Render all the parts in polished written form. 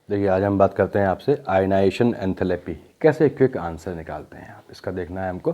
देखिए आज हम बात करते हैं आपसे आयनाइजेशन एंथैल्पी, कैसे क्विक आंसर निकालते हैं आप, इसका देखना है हमको।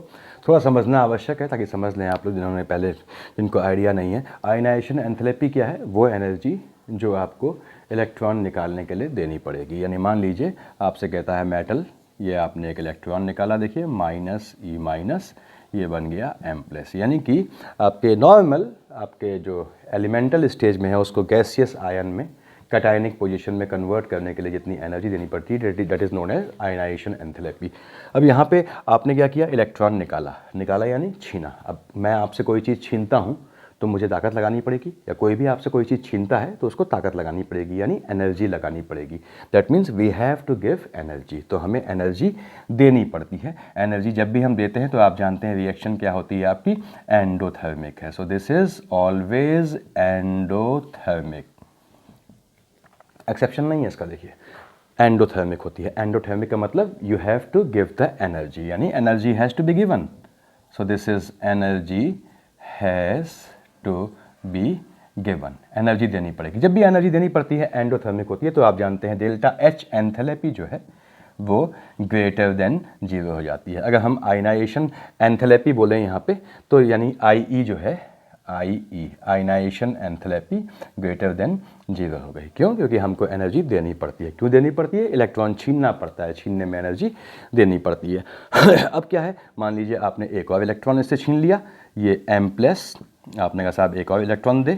थोड़ा समझना आवश्यक है ताकि समझ लें आप लोग जिन्होंने पहले, जिनको आइडिया नहीं है। आयनाइजेशन एंथैल्पी क्या है? वो एनर्जी जो आपको इलेक्ट्रॉन निकालने के लिए देनी पड़ेगी। यानी मान लीजिए आपसे कहता है मेटल, ये आपने एक इलेक्ट्रॉन निकाला, देखिए -E-, ये बन गया M+, यानी कि आपके नॉर्मल, आपके जो एलिमेंटल स्टेज में है उसको गैसियस आयन में कैटायनिक पोजीशन में कन्वर्ट करने के लिए जितनी एनर्जी देनी पड़ती है that is known as ionisation enthalpy. अब यहाँ पे आपने क्या किया, इलेक्ट्रॉन निकाला यानी छीना। अब मैं आपसे कोई चीज़ छीनता हूँ तो मुझे ताकत लगानी पड़ेगी, या कोई भी आपसे कोई चीज़ छीनता है तो उसको ताकत लगानी पड़ेगी, यानी एनर्जी लगानी पड़ेगी। That means we have to give energy, तो हमें एनर्जी देनी पड़ती है। एनर्जी जब भी हम देते हैं तो आप जानते हैं रिएक्शन क्या होती है आपकी, एंडोथर्मिक है। सो this is always endothermic, exception नहीं है इसका। देखिए एंडोथर्मिक होती है। एंडोथर्मिक का मतलब you have to give the energy, यानी energy has to be given. So this is energy has to be given, energy देनी पड़ेगी। जब भी एनर्जी देनी पड़ती है एंडोथर्मिक होती है, तो आप जानते हैं डेल्टा H एंथैल्पी जो है वो ग्रेटर देन 0 हो जाती है। अगर हम आयनाइजेशन एंथैल्पी बोलें यहाँ पे, तो यानी IE जो है, IE ionisation enthalpy greater than 0 हो गई। क्यों? क्योंकि हमको एनर्जी देनी पड़ती है। क्यों देनी पड़ती है? इलेक्ट्रॉन छीनना पड़ता है, छीनने में एनर्जी देनी पड़ती है। अब क्या है, मान लीजिए आपने एक और इलेक्ट्रॉन इससे छीन लिया, ये M+, आपने कहा साहब एक और इलेक्ट्रॉन दे,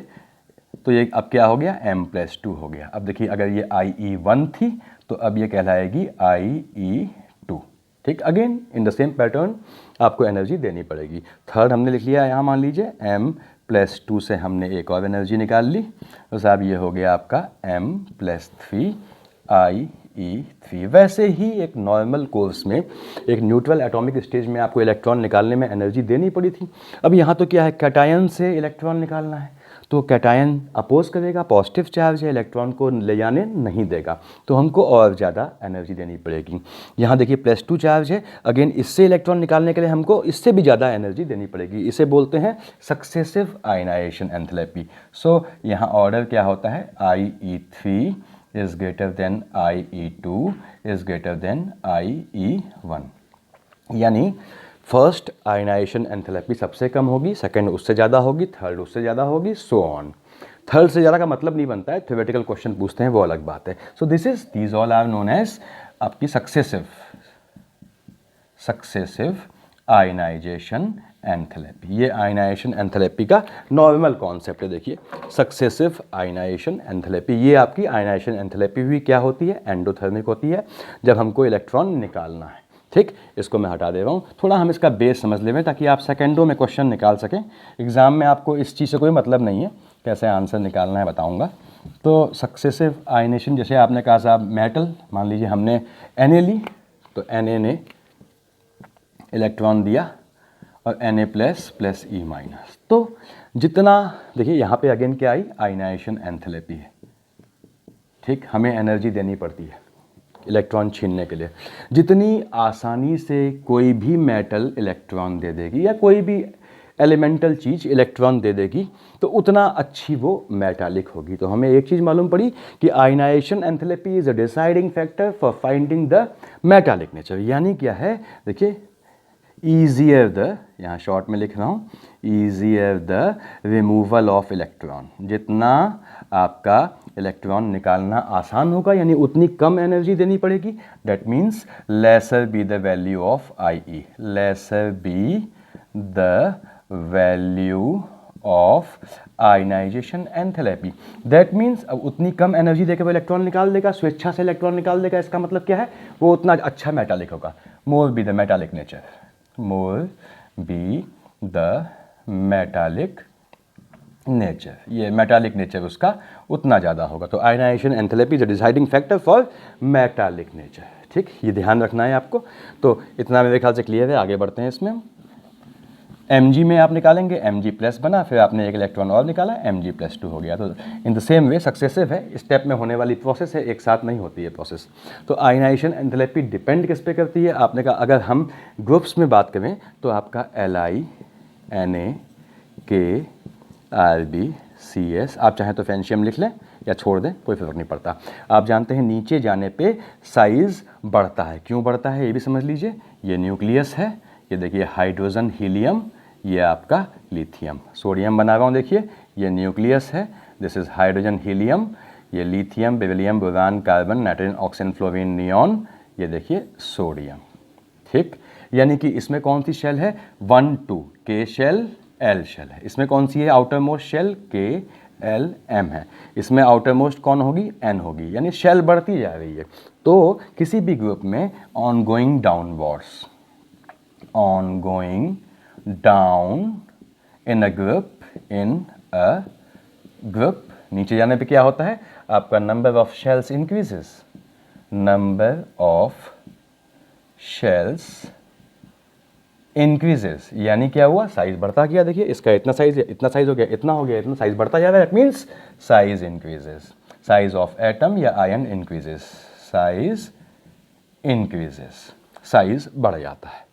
तो ये अब क्या हो गया, M+2 हो गया। अब देखिए अगर ये IE1 थी तो अब ये कहलाएगी IE2। ठीक, again in the same pattern आपको एनर्जी देनी पड़ेगी। थर्ड हमने लिख लिया यहाँ, मान लीजिए M+2 से हमने एक और एनर्जी निकाल ली, तो साहब ये हो गया आपका M+3 IE3। वैसे ही एक नॉर्मल कोर्स में एक न्यूट्रल एटॉमिक स्टेज में आपको इलेक्ट्रॉन निकालने में एनर्जी देनी पड़ी थी। अब यहाँ तो क्या है, कैटायन से इलेक्ट्रॉन निकालना है, तो कैटायन अपोज करेगा, पॉजिटिव चार्ज है, इलेक्ट्रॉन को ले जाने नहीं देगा, तो हमको और ज़्यादा एनर्जी देनी पड़ेगी। यहाँ देखिए +2 चार्ज है, अगेन इससे इलेक्ट्रॉन निकालने के लिए हमको इससे भी ज़्यादा एनर्जी देनी पड़ेगी। इसे बोलते हैं सक्सेसिव आयनाइजेशन एंथैल्पी। सो यहाँ ऑर्डर क्या होता है, IE3 is greater than IE2 is greater than IE1, यानी फर्स्ट आयनाइजेशन एंथैल्पी सबसे कम होगी, सेकंड उससे ज़्यादा होगी, थर्ड उससे ज़्यादा होगी, सो ऑन। थर्ड से ज़्यादा का मतलब नहीं बनता है, थ्योरेटिकल क्वेश्चन पूछते हैं वो अलग बात है। So these all are known as आपकी सक्सेसिव आयनाइजेशन एंथैल्पी। ये आयनाइजेशन एंथैल्पी का नॉर्मल कॉन्सेप्ट है। देखिए सक्सेसिव आयनाइजेशन एंथैल्पी, ये आपकी आयनाइजेशन एंथैल्पी भी क्या होती है, एंडोथर्मिक होती है, जब हमको इलेक्ट्रॉन निकालना है। ठीक, इसको मैं हटा दे रहा हूँ। थोड़ा हम इसका बेस समझ लें ताकि आप सेकेंडों में क्वेश्चन निकाल सकें। एग्जाम में आपको इस चीज़ से कोई मतलब नहीं है, कैसे आंसर निकालना है बताऊँगा। तो सक्सेसिव आयनेशन, जैसे आपने कहा साहब मेटल, मान लीजिए हमने Na ली, तो Na ने इलेक्ट्रॉन दिया और Na++E-, तो जितना, देखिए यहाँ पे अगेन क्या आई, आयनाइजेशन एंथैल्पी है। ठीक, हमें एनर्जी देनी पड़ती है इलेक्ट्रॉन छीनने के लिए। जितनी आसानी से कोई भी मेटल इलेक्ट्रॉन दे देगी या कोई भी एलिमेंटल चीज़ इलेक्ट्रॉन दे देगी, तो उतना अच्छी वो मेटालिक होगी। तो हमें एक चीज़ मालूम पड़ी कि ionisation enthalpy is a deciding factor for finding the metallic nature. यानी क्या है, देखिए ईजियर द, यहाँ शॉर्ट में लिख रहा हूँ, easier the removal of electron, जितना आपका इलेक्ट्रॉन निकालना आसान होगा यानी उतनी कम एनर्जी देनी पड़ेगी। That means lesser be the value of IE, lesser be the value of ionisation enthalpy. That means अब उतनी कम एनर्जी देकर वो इलेक्ट्रॉन निकाल देगा, स्वेच्छा से इलेक्ट्रॉन निकाल देगा। इसका मतलब क्या है, वो उतना अच्छा मेटालिक होगा। More be the metallic nature, more be the metallic nature, ये मेटालिक नेचर उसका उतना ज़्यादा होगा। तो ionisation enthalpy is a deciding factor for metallic nature. ठीक, ये ध्यान रखना है आपको। तो इतना मेरे ख्याल से क्लियर है, आगे बढ़ते हैं इसमें। Mg में आप निकालेंगे, Mg+ बना, फिर आपने एक इलेक्ट्रॉन और निकाला, Mg+2 हो गया। तो in the same way successive है, स्टेप में होने वाली प्रोसेस है, एक साथ नहीं होती है प्रोसेस। तो आयनाइजेशन एंथैल्पी डिपेंड किस पे करती है, आपने कहा अगर हम ग्रुप्स में बात करें तो आपका Li, Na, K, Rb, CS, आप चाहें तो फ्रेंशियम लिख लें, या छोड़ दें, कोई फर्क नहीं पड़ता। आप जानते हैं नीचे जाने पे साइज़ बढ़ता है, क्यों बढ़ता है ये भी समझ लीजिए। ये न्यूक्लियस है, ये देखिए हाइड्रोजन हीलियम, ये आपका लिथियम, सोडियम बना रहा हूँ देखिए, ये न्यूक्लियस है, दिस इज़ हाइड्रोजन हीलियम, ये lithium, beryllium, boron, carbon, nitrogen, oxygen, fluorine, neon, ये देखिए सोडियम। ठीक, यानी कि इसमें कौन सी शेल है, 1 2 के शेल एल शेल है। इसमें कौन सी है आउटर मोस्ट शेल, के एल एम है। इसमें आउटर मोस्ट कौन होगी, एन होगी, यानी शेल बढ़ती जा रही है। तो किसी भी ग्रुप में on going downwards, on going down in a group, नीचे जाने पे क्या होता है, आपका number of shells increases, number of shells increases, यानी क्या हुआ, साइज बढ़ता गया। देखिए इसका इतना साइज हो गया, इतना हो गया, इतना साइज बढ़ता जा रहा है, that means size increases, size of atom या ion increases, size increases, size बढ़ जाता है।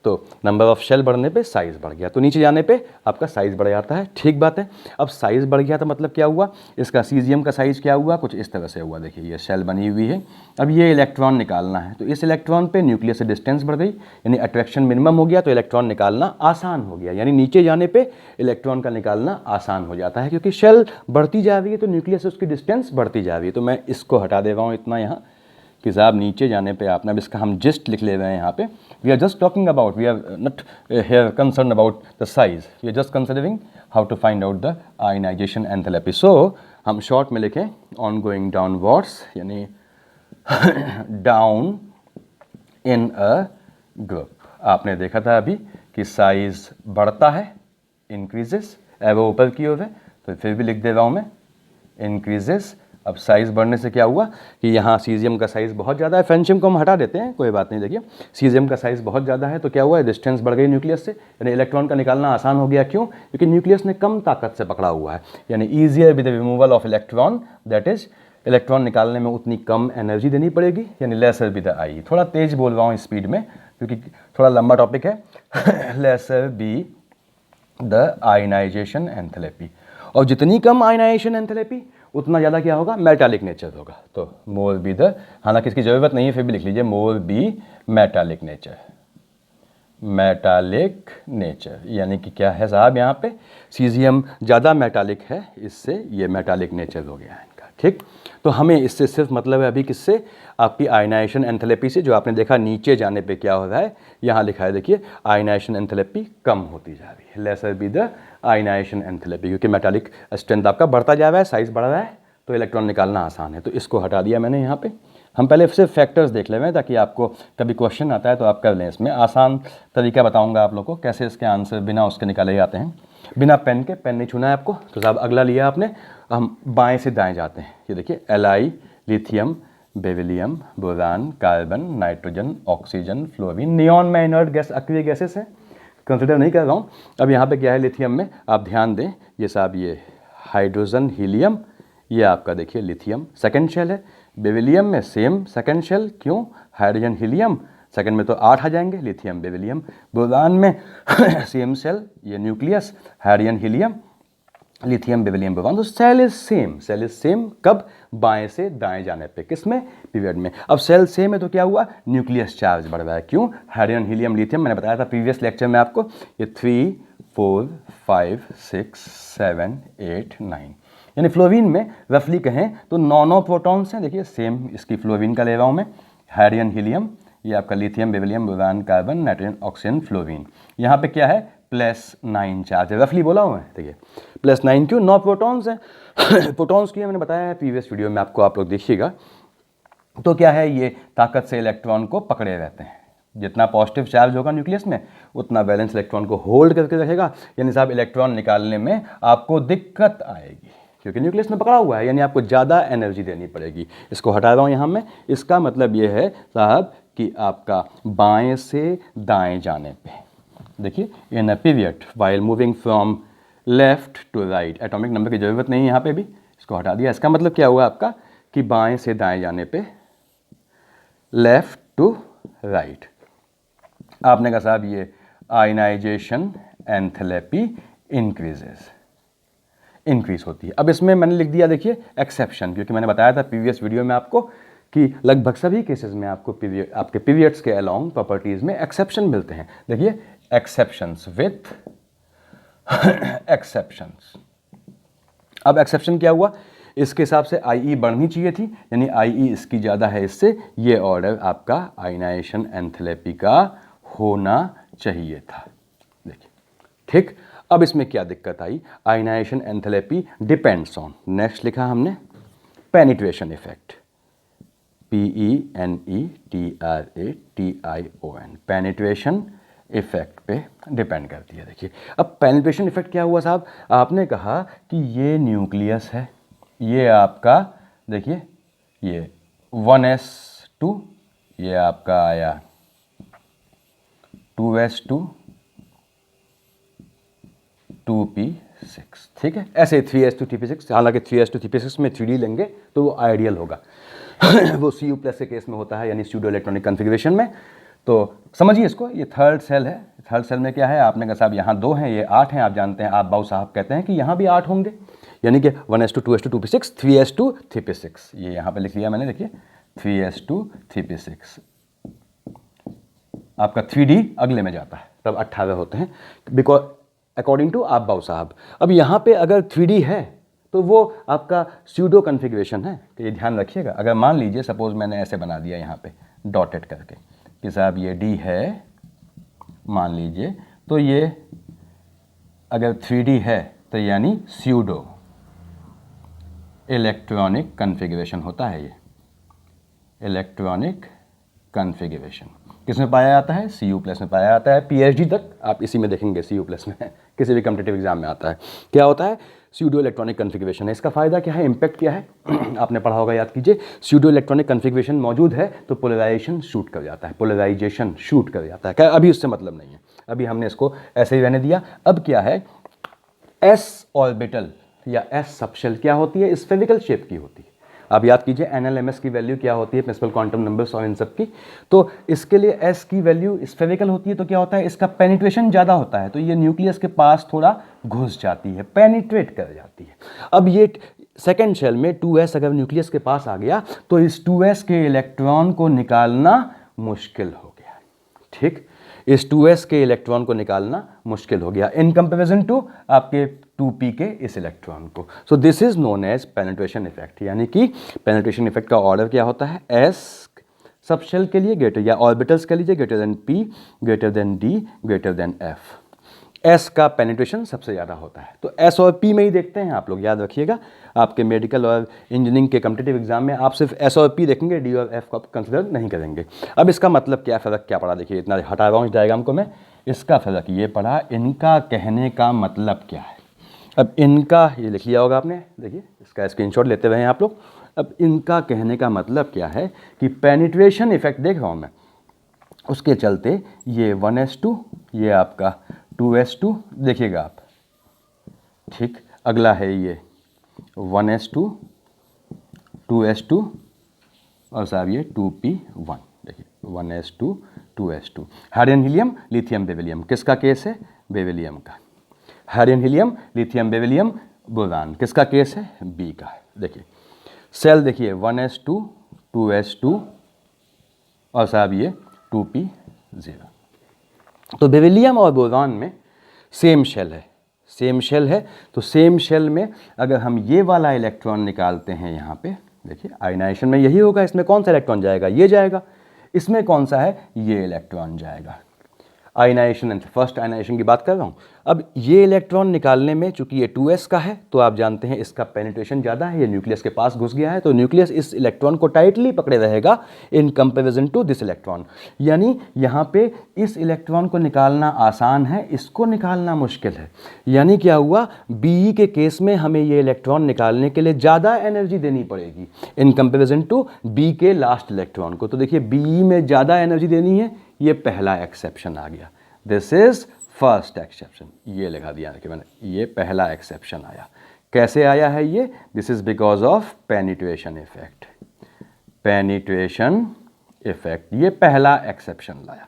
तो नंबर ऑफ शेल बढ़ने पे साइज़ बढ़ गया, तो नीचे जाने पे आपका साइज़ बढ़ जाता है। ठीक बात है। अब साइज़ बढ़ गया तो मतलब क्या हुआ, इसका सीजियम का साइज़ क्या हुआ, कुछ इस तरह से हुआ। देखिए ये शेल बनी हुई है, अब ये इलेक्ट्रॉन निकालना है, तो इस इलेक्ट्रॉन पे न्यूक्लियस से डिस्टेंस बढ़ गई, यानी अट्रैक्शन मिनिमम हो गया, तो इलेक्ट्रॉन निकालना आसान हो गया, यानी नीचे जाने पर इलेक्ट्रॉन का निकालना आसान हो जाता है, क्योंकि शेल बढ़ती जा रही है तो न्यूक्लियस से उसकी डिस्टेंस बढ़ती जा रही है। तो मैं इसको हटा दे रहा हूँ इतना यहाँ कि साहब नीचे जाने पे आपने, अब इसका हम जस्ट लिख ले रहे हैं यहाँ पे, we are just talking about, we are not here concern about the size, we are just considering how to find out the ionisation enthalpy. So हम शॉर्ट में लिखें ऑन गोइंग डाउनवर्ड्स, यानी डाउन इन अ ग्रुप। आपने देखा था अभी कि size बढ़ता है, इंक्रीजेस, वो ऊपर की ओर है, तो फिर भी लिख दे रहा हूँ मैं इंक्रीजेस। अब साइज़ बढ़ने से क्या हुआ कि यहाँ सीजियम का साइज़ बहुत ज़्यादा है, फ्रेंशियम को हम हटा देते हैं, कोई बात नहीं। देखिए सीजियम का साइज़ बहुत ज़्यादा है, तो क्या हुआ, डिस्टेंस बढ़ गई न्यूक्लियस से, यानी इलेक्ट्रॉन का निकालना आसान हो गया। क्यों, क्योंकि न्यूक्लियस ने कम ताकत से पकड़ा हुआ है, यानी easier with the removal of electron, that is electron निकालने में उतनी कम एनर्जी देनी पड़ेगी, यानी लेसर बी द आई। थोड़ा तेज बोल रहा हूँ स्पीड में क्योंकि थोड़ा लंबा टॉपिक है। Lesser be the ionisation enthalpy, और जितनी कम आयनाइजेशन एंथैल्पी उतना ज़्यादा क्या होगा, मेटालिक नेचर होगा। तो मोर बी द, हालांकि इसकी ज़रूरत नहीं है फिर भी लिख लीजिए, more be metallic nature, metallic nature, यानी कि क्या है साहब, यहाँ पे सीजियम ज़्यादा मेटालिक है, इससे ये मेटालिक नेचर हो गया है इनका। ठीक, तो हमें इससे सिर्फ मतलब है अभी किससे, आपकी आयनाइजेशन एंथैल्पी से। जो आपने देखा नीचे जाने पे क्या हो रहा है, यहाँ लिखा है देखिए आयनाइजेशन एंथैल्पी कम होती जा रही है, lesser be the ionisation enthalpy, क्योंकि मेटालिक स्ट्रेंथ आपका बढ़ता जा रहा है, साइज बढ़ रहा है, तो इलेक्ट्रॉन निकालना आसान है। तो इसको हटा दिया मैंने यहाँ पे। हम पहले सिर्फ फैक्टर्स देख ले रहे हैं ताकि आपको कभी क्वेश्चन आता है तो आप कर लें। इसमें आसान तरीका बताऊंगा आप लोग को कैसे इसके आंसर बिना उसके निकाले जाते हैं, बिना पेन के। पेन नहीं छूना है आपको, तो साहब अगला लिया आपने, हम बाएं से दाएं जाते हैं। ये देखिए Li, lithium, beryllium, boron, carbon, nitrogen, oxygen, fluorine, neon में इनर्ट गैस, अक्रिय गैसेस हैं, कंसिडर नहीं कर रहा हूँ। अब यहाँ पे क्या है लिथियम में, आप ध्यान दें, ये साहब ये हाइड्रोजन हीलियम, ये आपका देखिए लिथियम सेकंड शेल है। बेरिलियम में सेम सेकंड शेल, क्यों, हाइड्रोजन हीलियम, सेकंड में तो 8 आ जाएंगे, लिथियम बेरिलियम। बोरान में सेम शेल, ये nucleus, hydrogen helium, lithium beryllium boron. तो सेल इज सेम, कब, बाएं से दाएं जाने पे, किसमें, पीरियड में। अब सेल सेम है तो क्या हुआ, न्यूक्लियस चार्ज बढ़ रहा है, क्यों, हाइड्रोजन हीलियम लिथियम, मैंने बताया था प्रीवियस लेक्चर में आपको, ये 3 4 5 6 7 8 9, यानी फ्लोरीन में रफली कहें तो 9 प्रोटॉन्स हैं। देखिए सेम इसकी फ्लोरीन का ले रहा हूँ मैं, हाइड्रोजन हीलियम, ये आपका lithium beryllium boron carbon nitrogen oxygen fluorine. यहाँ पे क्या है, +9 चार्ज है, रफली बोला हुआ है। देखिए +9 क्यों, 9 प्रोटॉन्स हैं। प्रोटॉन्स की मैंने बताया है प्रीवियस वीडियो में आपको, आप लोग देखिएगा। तो क्या है, ये ताकत से इलेक्ट्रॉन को पकड़े रहते हैं, जितना पॉजिटिव चार्ज होगा न्यूक्लियस में उतना वैलेंस इलेक्ट्रॉन को होल्ड करके रखेगा, यानी साहब इलेक्ट्रॉन निकालने में आपको दिक्कत आएगी क्योंकि न्यूक्लियस में पकड़ा हुआ है, यानी आपको ज़्यादा एनर्जी देनी पड़ेगी। इसको हटा रहा हूँ यहाँ में। इसका मतलब ये है साहब कि आपका बाएं से दाएं जाने पे, देखिए in a period while moving from left to right, atomic number की ज़रूरत नहीं है यहाँ पे भी, इसको हटा दिया। इसका मतलब क्या हुआ आपका कि बाएं से दाएं जाने पे, लेफ्ट टू राइट, आपने कहा साहब ये आयनाइजेशन एंथैल्पी इंक्रीजेस, इंक्रीज होती है। अब इसमें मैंने लिख दिया देखिए एक्सेप्शन, क्योंकि मैंने बताया था प्रीवियस वीडियो में आपको कि लगभग सभी केसेस में आपको आपके पीरियड्स के अलोंग प्रॉपर्टीज में एक्सेप्शन मिलते हैं। देखिए एक्सेप्शंस विथ एक्सेप्शंस। अब एक्सेप्शन क्या हुआ, इसके हिसाब से आई बढ़नी चाहिए थी, यानी आई इसकी ज़्यादा है, इससे ये ऑर्डर आपका आयनाइजेशन एंथैल्पी का होना चाहिए था। देखिए ठीक। अब इसमें क्या दिक्कत आई, ionisation enthalpy depends on, next लिखा हमने penetration effect, PENETRATION, penetration effect पे डिपेंड करती है। देखिए अब पेनिट्रेशन इफेक्ट क्या हुआ साहब, आपने कहा कि ये न्यूक्लियस है, ये आपका देखिए ये 1s2, ये आपका आया 2s2 2p6, ठीक है। ऐसे 3s2 3p6, हालांकि 3s2 3p6 में 3D लेंगे तो वो आइडियल होगा वो Cu+ के केस में होता है, यानी स्यूडो इलेक्ट्रॉनिक कन्फिग्रेशन में। तो समझिए इसको, ये थर्ड सेल है, थर्ड सेल में क्या है, आपने कहा साहब यहाँ 2 हैं, ये 8 हैं, आप जानते हैं, आप बाबू साहब कहते हैं कि यहाँ भी 8 होंगे, यानी कि 1s2 2s2 2p6 3s2 3p6, ये यहाँ पे लिख लिया मैंने, देखिए 3s2 3p6। आपका 3D अगले में जाता है, तब 18 होते हैं, बिकॉज अकॉर्डिंग टू आप बाबू साहब। अब यहाँ पे अगर 3D है तो वो आपका स्यूडो कन्फिग्रेशन है, तो ये ध्यान रखिएगा। अगर मान लीजिए सपोज मैंने ऐसे बना दिया यहाँ पे डॉटेड करके कि साहब ये D है, मान लीजिए, तो ये अगर 3D है तो यानी स्यूडो इलेक्ट्रॉनिक कन्फिग्रेशन होता है। ये इलेक्ट्रॉनिक कन्फिग्रेशन किसमें पाया जाता है, Cu+ में पाया जाता है। PhD तक आप इसी में देखेंगे, Cu+ में किसी भी कॉम्पिटिटिव एग्जाम में आता है। क्या होता है, स्यूडो इलेक्ट्रॉनिक कन्फिग्रेशन है। इसका फायदा क्या है, इंपैक्ट क्या है आपने पढ़ा होगा, याद कीजिए। स्यूडो इलेक्ट्रॉनिक कन्फिग्रेशन मौजूद है तो पोलराइजेशन शूट कर जाता है, पोलराइजेशन शूट कर जाता है। क्या अभी उससे मतलब नहीं है, अभी हमने इसको ऐसे ही रहने दिया। अब क्या है, s ऑर्बिटल या s सबशेल क्या होती है, स्फेरिकल शेप की होती है। आप याद कीजिए NLMS की वैल्यू क्या होती है, प्रिंसिपल क्वांटम नंबर्स और इन सब की। तो इसके लिए s की वैल्यू स्फेरिकल होती है, तो क्या होता है, इसका पेनिट्रेशन ज़्यादा होता है, तो ये न्यूक्लियस के पास थोड़ा घुस जाती है, पेनिट्रेट कर जाती है। अब ये सेकेंड शेल में 2s अगर न्यूक्लियस के पास आ गया तो इस 2s के इलेक्ट्रॉन को निकालना मुश्किल हो गया, ठीक। इस 2s के इलेक्ट्रॉन को निकालना मुश्किल हो गया इन कंपैरिजन टू आपके 2p के इस इलेक्ट्रॉन को। So this is known as penetration effect, यानी कि पेनिट्रेशन इफेक्ट का ऑर्डर क्या होता है, s सबशेल के लिए ग्रेटर या ऑर्बिटल्स के लिए greater than p, greater than d, greater than f। s का पेनिट्रेशन सबसे ज़्यादा होता है, तो s और p में ही देखते हैं आप लोग, याद रखिएगा। आपके मेडिकल और इंजीनियरिंग के कॉम्पिटिटिव एग्जाम में आप सिर्फ s और p देखेंगे, d और f को आप कंसिडर नहीं करेंगे। अब इसका मतलब क्या, फ़र्क क्या पड़ा, देखिए इतना हटा रहा हूँ इस डायग्राम को मैं, इसका फ़र्क ये पड़ा, इनका कहने का मतलब क्या है। अब इनका ये लिख लिया होगा आपने, देखिए इसका स्क्रीनशॉट लेते रहे आप लोग। अब इनका कहने का मतलब क्या है कि पेनिट्रेशन इफेक्ट देख रहा हूँ मैं, उसके चलते ये 1s2, ये आपका 2s2, देखिएगा आप, ठीक। अगला है ये 1s2 2s2 और साहब ये 2p1, देखिए 1s2 2s2। Hydrogen helium lithium beryllium, किसका केस है, बेरिलियम का। Hydrogen helium lithium beryllium boron, किसका केस है, बी का। देखिए सेल देखिए 1s2 2s2 और साहब ये 2p0। तो बेरिलियम और बोरान में सेम शेल है, सेम शेल है, तो सेम शेल में अगर हम ये वाला इलेक्ट्रॉन निकालते हैं यहाँ पे, देखिए आयनाइजेशन में यही होगा, इसमें कौन सा इलेक्ट्रॉन जाएगा, ये जाएगा, इसमें कौन सा है, ये इलेक्ट्रॉन जाएगा। आयनाइजेशन, फर्स्ट आयनाइजेशन की बात कर रहा हूँ। अब ये इलेक्ट्रॉन निकालने में चूंकि ये 2s का है तो आप जानते हैं इसका पेनिट्रेशन ज़्यादा है, ये न्यूक्लियस के पास घुस गया है, तो न्यूक्लियस इस इलेक्ट्रॉन को टाइटली पकड़े रहेगा in comparison to this electron. यानी यहाँ पे इस इलेक्ट्रॉन को निकालना आसान है, इसको निकालना मुश्किल है। यानी क्या हुआ, बी के केस में हमें ये इलेक्ट्रॉन निकालने के लिए ज़्यादा एनर्जी देनी पड़ेगी इन कंपेरिजन टू बी के लास्ट इलेक्ट्रॉन को। तो देखिए बी में ज़्यादा एनर्जी देनी है, ये पहला एक्सेप्शन आ गया, दिस इज फर्स्ट एक्सेप्शन, ये लिखा दिया कि मैंने, ये पहला एक्सेप्शन आया। कैसे आया है ये, this is because of penetration effect, penetration effect, ये पहला एक्सेप्शन लाया।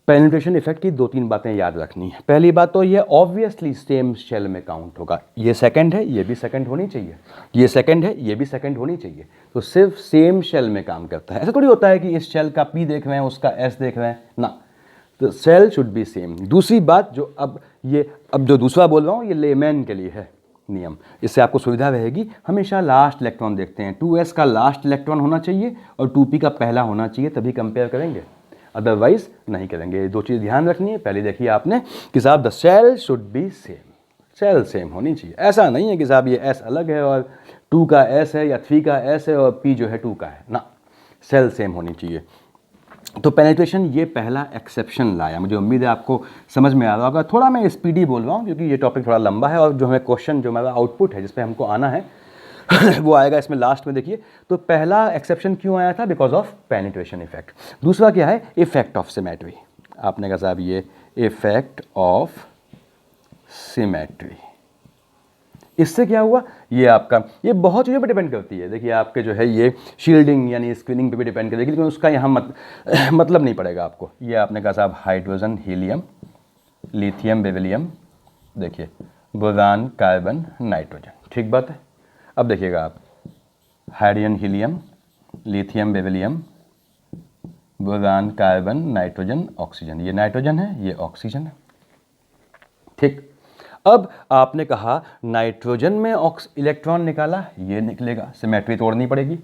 पेनिट्रेशन इफेक्ट की 2-3 बातें याद रखनी है। पहली बात तो ये ऑब्वियसली सेम शेल में काउंट होगा, ये सेकंड है, ये भी सेकंड होनी चाहिए, ये सेकंड है, ये भी सेकंड होनी चाहिए, तो सिर्फ सेम शेल में काम करता है। ऐसा थोड़ी होता है कि इस शेल का पी देख रहे हैं, उसका एस देख रहे हैं ना, तो सेल शुड बी सेम। दूसरी बात जो अब जो दूसरा बोल रहा हूँ ये लेमैन के लिए है नियम, इससे आपको सुविधा रहेगी। हमेशा लास्ट इलेक्ट्रॉन देखते हैं, 2s का लास्ट इलेक्ट्रॉन होना चाहिए और 2p का पहला होना चाहिए, तभी कंपेयर करेंगे, अदरवाइज नहीं करेंगे। ये 2 चीज़ ध्यान रखनी है। पहले देखिए आपने कि साहब the shell should be same, shell same होनी चाहिए। ऐसा नहीं है कि साहब ये s अलग है और 2 का s है या 3 का s है और p जो है 2 का है ना, सेल सेम होनी चाहिए। तो पेनिट्रेशन ये पहला एक्सेप्शन लाया। मुझे उम्मीद है आपको समझ में आ रहा होगा। थोड़ा मैं स्पीडी बोल रहा हूँ क्योंकि ये टॉपिक थोड़ा लंबा है और जो हमें क्वेश्चन जो हमारा आउटपुट है जिस पे हमको आना है वो आएगा इसमें लास्ट में। देखिए तो पहला एक्सेप्शन क्यों आया था, बिकॉज ऑफ पेनिट्रेशन इफेक्ट। दूसरा क्या है, इफेक्ट ऑफ सिमेट्री। आपने कहा साहब ये इफेक्ट ऑफ सिमेट्री, इससे क्या हुआ, ये आपका ये बहुत चीज़ों पे डिपेंड करती है। देखिए आपके जो है ये शील्डिंग यानी स्क्रीनिंग पे भी डिपेंड करेगी, लेकिन उसका यहाँ मतलब नहीं पड़ेगा आपको। ये आपने कहा साहब हाइड्रोजन हीलियम लिथियम बेरिलियम, देखिए बोरान कार्बन नाइट्रोजन, ठीक बात है। अब देखिएगा आप hydrogen helium lithium beryllium boron carbon nitrogen oxygen, ये नाइट्रोजन है, ये ऑक्सीजन है, ठीक। अब आपने कहा नाइट्रोजन में इलेक्ट्रॉन निकाला, ये निकलेगा, सिमेट्री तोड़नी पड़ेगी।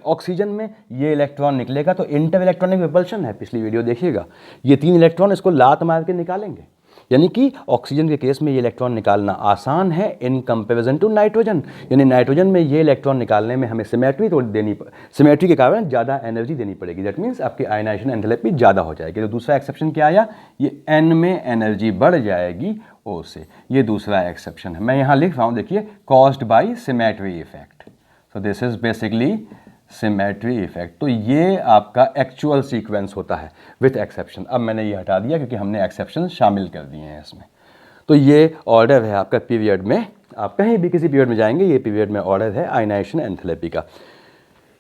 ऑक्सीजन में ये इलेक्ट्रॉन निकलेगा, तो इंटर इलेक्ट्रॉनिक रिपल्शन है, पिछली वीडियो देखिएगा। ये 3 इलेक्ट्रॉन इसको लात मार के निकालेंगे, यानी कि ऑक्सीजन के केस में ये इलेक्ट्रॉन निकालना आसान है इन कंपेरिजन टू नाइट्रोजन। यानी नाइट्रोजन में ये इलेक्ट्रॉन निकालने में हमें सिमेट्री के कारण ज़्यादा एनर्जी देनी पड़ेगी। दैट मीन्स आपकी आयनाइजेशन एंथैल्पी ज़्यादा हो जाएगी। तो दूसरा एक्सेप्शन क्या आया, ये n में एनर्जी बढ़ जाएगी O से, ये दूसरा एक्सेप्शन है। मैं यहाँ लिख रहा हूँ, देखिए caused by symmetry effect. So this is basically symmetry effect. तो ये आपका एक्चुअल सीक्वेंस होता है विथ एक्सेप्शन। अब मैंने ये हटा दिया क्योंकि हमने एक्सेप्शन शामिल कर दिए हैं इसमें। तो ये ऑर्डर है आपका पीरियड में, आप कहीं भी किसी पीरियड में जाएंगे, ये पीरियड में ऑर्डर है आयनाइजेशन एंथैल्पी का।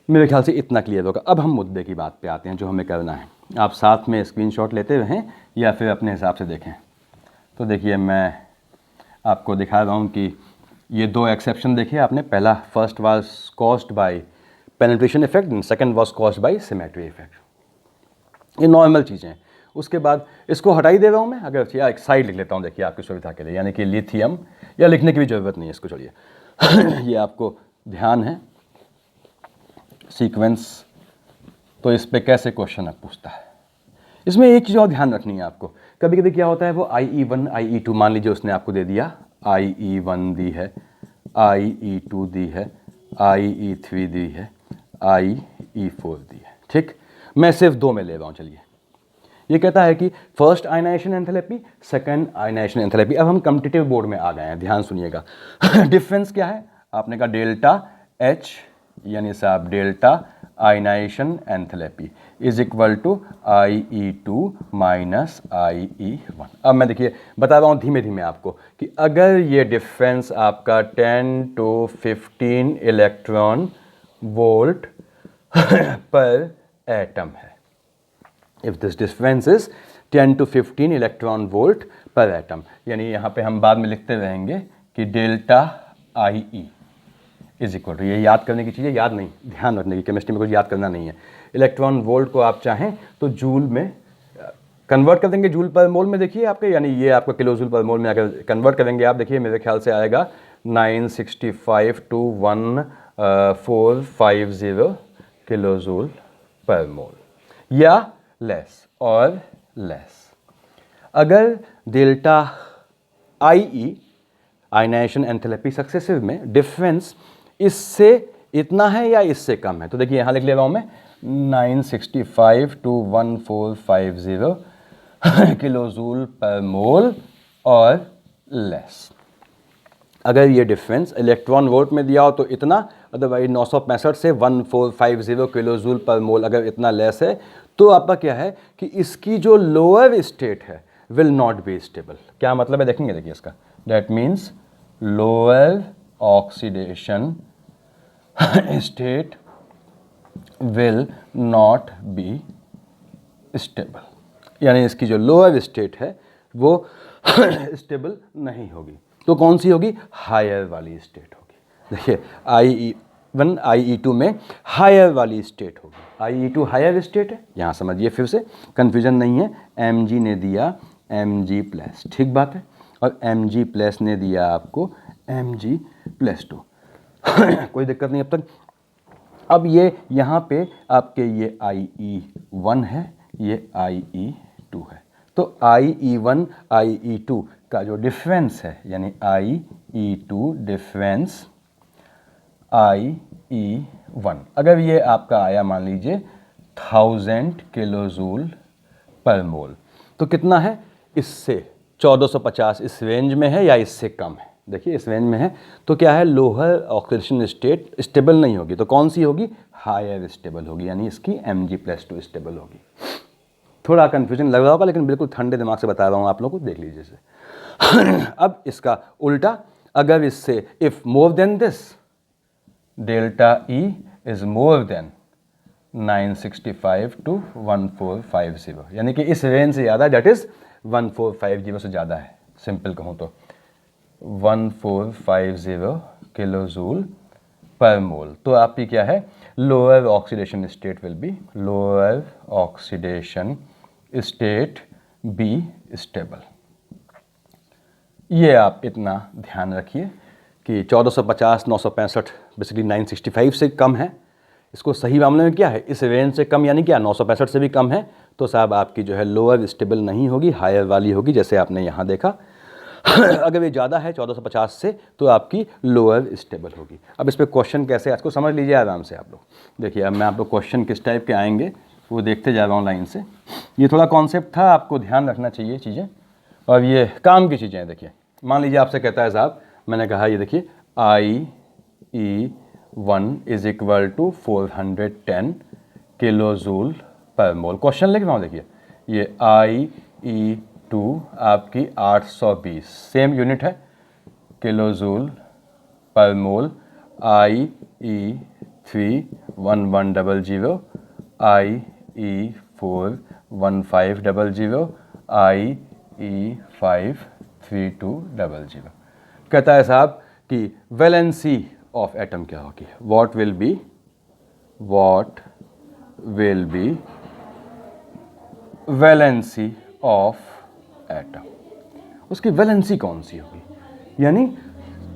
मेरे ख्याल से इतना क्लियर होगा। अब हम मुद्दे की बात पे आते हैं जो हमें करना है। आप साथ में स्क्रीनशॉट लेते रहें या फिर अपने हिसाब से देखें। तो देखिए मैं आपको दिखा रहा हूँ कि ये 2 एक्सेप्शन देखिए आपने। पहला first was caused by penetration effect and second was caused by symmetry effect. ये नॉर्मल चीज़ें हैं। उसके बाद इसको हटा ही दे रहा हूँ मैं, अगर या एक साइड लिख लेता हूँ, देखिए आपकी सुविधा के लिए, यानी कि लिथियम, या लिखने की भी ज़रूरत नहीं है, इसको छोड़िए। ये आपको ध्यान है सीक्वेंस, तो इस पर कैसे क्वेश्चन अब पूछता है। इसमें एक चीज़ और ध्यान रखनी है आपको। कभी कभी क्या होता है, वो IE1 IE2 मान लीजिए उसने आपको दे दिया, IE1 दी है, IE2 दी है, IE3 दी है, IE4 दी है, ठीक। मैं सिर्फ 2 में ले रहा हूँ। चलिए ये कहता है कि first ionisation enthalpy, second ionisation enthalpy. अब हम कॉम्पिटिटिव बोर्ड में आ गए हैं, ध्यान सुनिएगा। डिफरेंस क्या है, आपने कहा डेल्टा H यानी साहब delta ionisation enthalpy is equal to IE2 minus IE1। अब मैं देखिए बता रहा हूँ धीमे धीमे आपको कि अगर ये डिफरेंस आपका 10 to 15 electron volt per atom है, if this difference is 10 to 15 electron volt per atom, यानी यहाँ पे हम बाद में लिखते रहेंगे कि delta IE is equal to, ये याद करने की चीज़ है, याद नहीं, ध्यान रखने की, केमिस्ट्री में कुछ याद करना नहीं है। इलेक्ट्रॉन वोल्ट को आप चाहें तो जूल में कन्वर्ट कर देंगे, जूल पर मोल में देखिए आपके, यानी ये आपका किलो जूल पर मोल में अगर कन्वर्ट करेंगे आप, देखिए मेरे ख्याल से आएगा 965 to 1450 किलो जूल पर मोल या लेस और लेस। अगर delta IE ionisation enthalpy successive में डिफरेंस इससे इतना है या इससे कम है, तो देखिए यहाँ लिख ले रहा हूँ मैं 965 to 1450 किलो जूल पर मोल और लेस। अगर ये डिफरेंस इलेक्ट्रॉन वोल्ट में दिया हो तो इतना, अदरवाइज 965 से 1450 किलो जूल पर मोल अगर इतना लेस है, तो आपका क्या है कि इसकी जो लोअर स्टेट है विल नॉट बी स्टेबल। क्या मतलब है देखेंगे, देखिए इसका, that means lower oxidation state will not be stable. यानी इसकी जो लोअर स्टेट है वो स्टेबल नहीं होगी। तो कौन सी होगी? हायर वाली स्टेट होगी। देखिए IE1 IE2 में हायर वाली स्टेट होगी। IE2 हायर स्टेट है, यहाँ समझिए फिर से, कन्फ्यूजन नहीं है। Mg ने दिया Mg+, ठीक बात है, और Mg+ ने दिया आपको Mg+2 कोई दिक्कत नहीं अब तक। अब ये यहाँ पे आपके ये IE1 है, ये IE2 है। तो IE1 IE2 का जो डिफरेंस है, यानी IE2 डिफरेंस IE1, अगर ये आपका आया मान लीजिए 1000 किलो जूल पर मोल, तो कितना है? इससे 1450 इस रेंज में है या इससे कम है? देखिए इस रेंज में है, तो क्या है? लोअर ऑक्सीडेशन स्टेट स्टेबल नहीं होगी। तो कौन सी होगी? हायर स्टेबल होगी, यानी इसकी Mg+2 स्टेबल होगी। थोड़ा कन्फ्यूजन लग रहा होगा, लेकिन बिल्कुल ठंडे दिमाग से बता रहा हूँ आप लोगों को, देख लीजिए इसे। अब इसका उल्टा, अगर इससे if more than this, delta E is more than 965 to 1450, यानी कि इस रेंज से ज़्यादा, डेट इज 1450 से ज़्यादा है, सिंपल कहूँ तो 1450 किलो जूल पर मोल, तो आपकी क्या है? Lower oxidation state will be, lower oxidation state be stable. ये आप इतना ध्यान रखिए कि 1450 965 बेसिकली 965 से कम है। इसको सही मामले में क्या है? इस रेंज से कम, यानी क्या 965 से भी कम है, तो साहब आपकी जो है लोअर स्टेबल नहीं होगी, हायर वाली होगी, जैसे आपने यहाँ देखा। अगर ये ज़्यादा है 1450 से, तो आपकी लोअर स्टेबल होगी। अब इस पर क्वेश्चन कैसे, आज को समझ लीजिए आराम से आप लोग। देखिए अब मैं आप लोग क्वेश्चन किस टाइप के आएंगे वो देखते जा रहा हूँ लाइन से। ये थोड़ा कॉन्सेप्ट था, आपको ध्यान रखना चाहिए चीज़ें, और ये काम की चीज़ें हैं। देखिए मान लीजिए आपसे कहता है साहब, मैंने कहा ये देखिए IE1 is equal to 410 kilo joule per mole. Question लिख रहा हूँ, देखिए ये IE2 आपकी 820 सेम यूनिट है, किलो जूल पर मोल। IE3 1100, IE4 1500, IE5 3200। कहता है साहब कि वैलेंसी ऑफ एटम क्या होगी? What will be valency of atom, उसकी वैलेंसी कौन सी होगी, यानी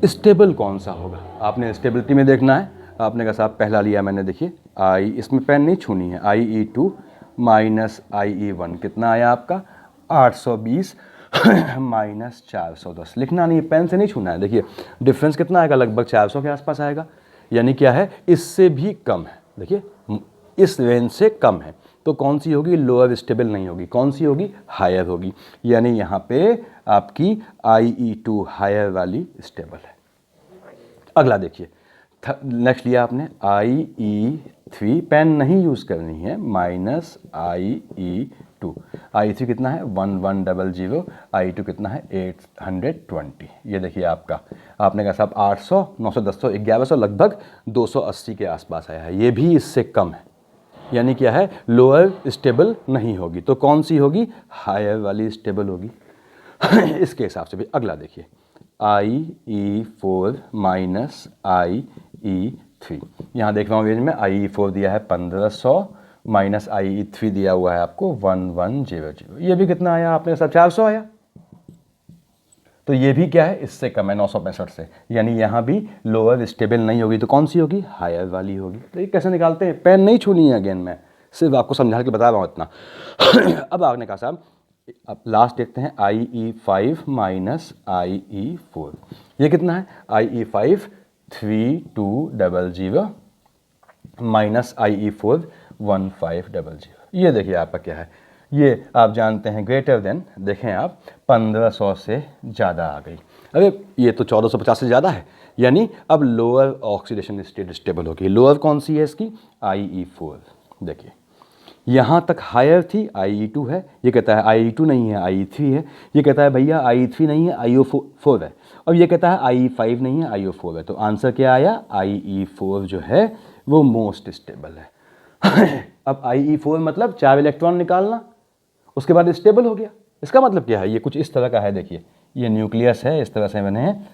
स्टेबल कौन सा होगा। आपने स्टेबिलिटी में देखना है। आपने कहा साहब पहला लिया मैंने, देखिए इसमें पेन नहीं छूनी है, IE2 माइनस IE1 कितना आया आपका? 820 माइनस 410, लिखना नहीं, पेन से नहीं छूना है। देखिए डिफरेंस कितना आएगा? लगभग 400 के आसपास आएगा, यानी क्या है? इससे भी कम है। देखिए इस रेंज से कम है, तो कौन सी होगी? लोअर स्टेबल नहीं होगी। कौन सी होगी? हायर होगी, यानी यहाँ पे आपकी IE2 हायर वाली स्टेबल है। अगला देखिए, नेक्स्ट लिया आपने IE3, पेन नहीं यूज़ करनी है, माइनस IE2। IE3 कितना है? 1100, IE2 कितना है? 820। ये देखिए आपका, आपने कहा साहब 800 910 1100, लगभग 280 के आसपास आया है। ये भी इससे कम है, यानी क्या है? लोअर स्टेबल नहीं होगी। तो कौन सी होगी? हायर वाली स्टेबल होगी। इसके हिसाब से भी अगला देखिए, IE4 माइनस IE3। यहाँ देख रहा हूँ रेंज में IE4 दिया है 1500, माइनस IE3 दिया हुआ है आपको 1100। ये भी कितना आया आपने सब? 400 आया। तो ये भी क्या है? इससे कम है 965 से, यानी यहाँ भी लोअर स्टेबल नहीं होगी। तो कौन सी होगी? हायर वाली होगी। तो ये कैसे निकालते हैं? पेन नहीं छूनी है, अगेन मैं सिर्फ आपको समझा के बता रहा हूँ इतना। अब आपने कहा साहब, अब लास्ट देखते हैं IE5 माइनस IE4, ये कितना है? IE5 3200 minus IE4 1500। ये देखिए आपका क्या है? ये आप जानते हैं ग्रेटर देन, देखें आप 1500 से ज़्यादा आ गई। अरे ये तो 1450 से ज़्यादा है, यानी अब लोअर ऑक्सीडेशन स्टेट स्टेबल होगी। लोअर कौन सी है इसकी? IE4। देखिए यहाँ तक हायर थी, IE2 है, ये कहता है IE2 नहीं है, IE3 है। ये कहता है भैया IE3 नहीं है, IO4 है। और ये कहता है IE5 नहीं है, IO4 है। तो आंसर क्या आया? IE4 जो है वो मोस्ट स्टेबल है। अब IE4 मतलब 4 इलेक्ट्रॉन निकालना, उसके बाद स्टेबल हो गया। इसका मतलब क्या है, ये कुछ इस तरह का है, देखिए ये न्यूक्लियस है, इस तरह से बने हैं,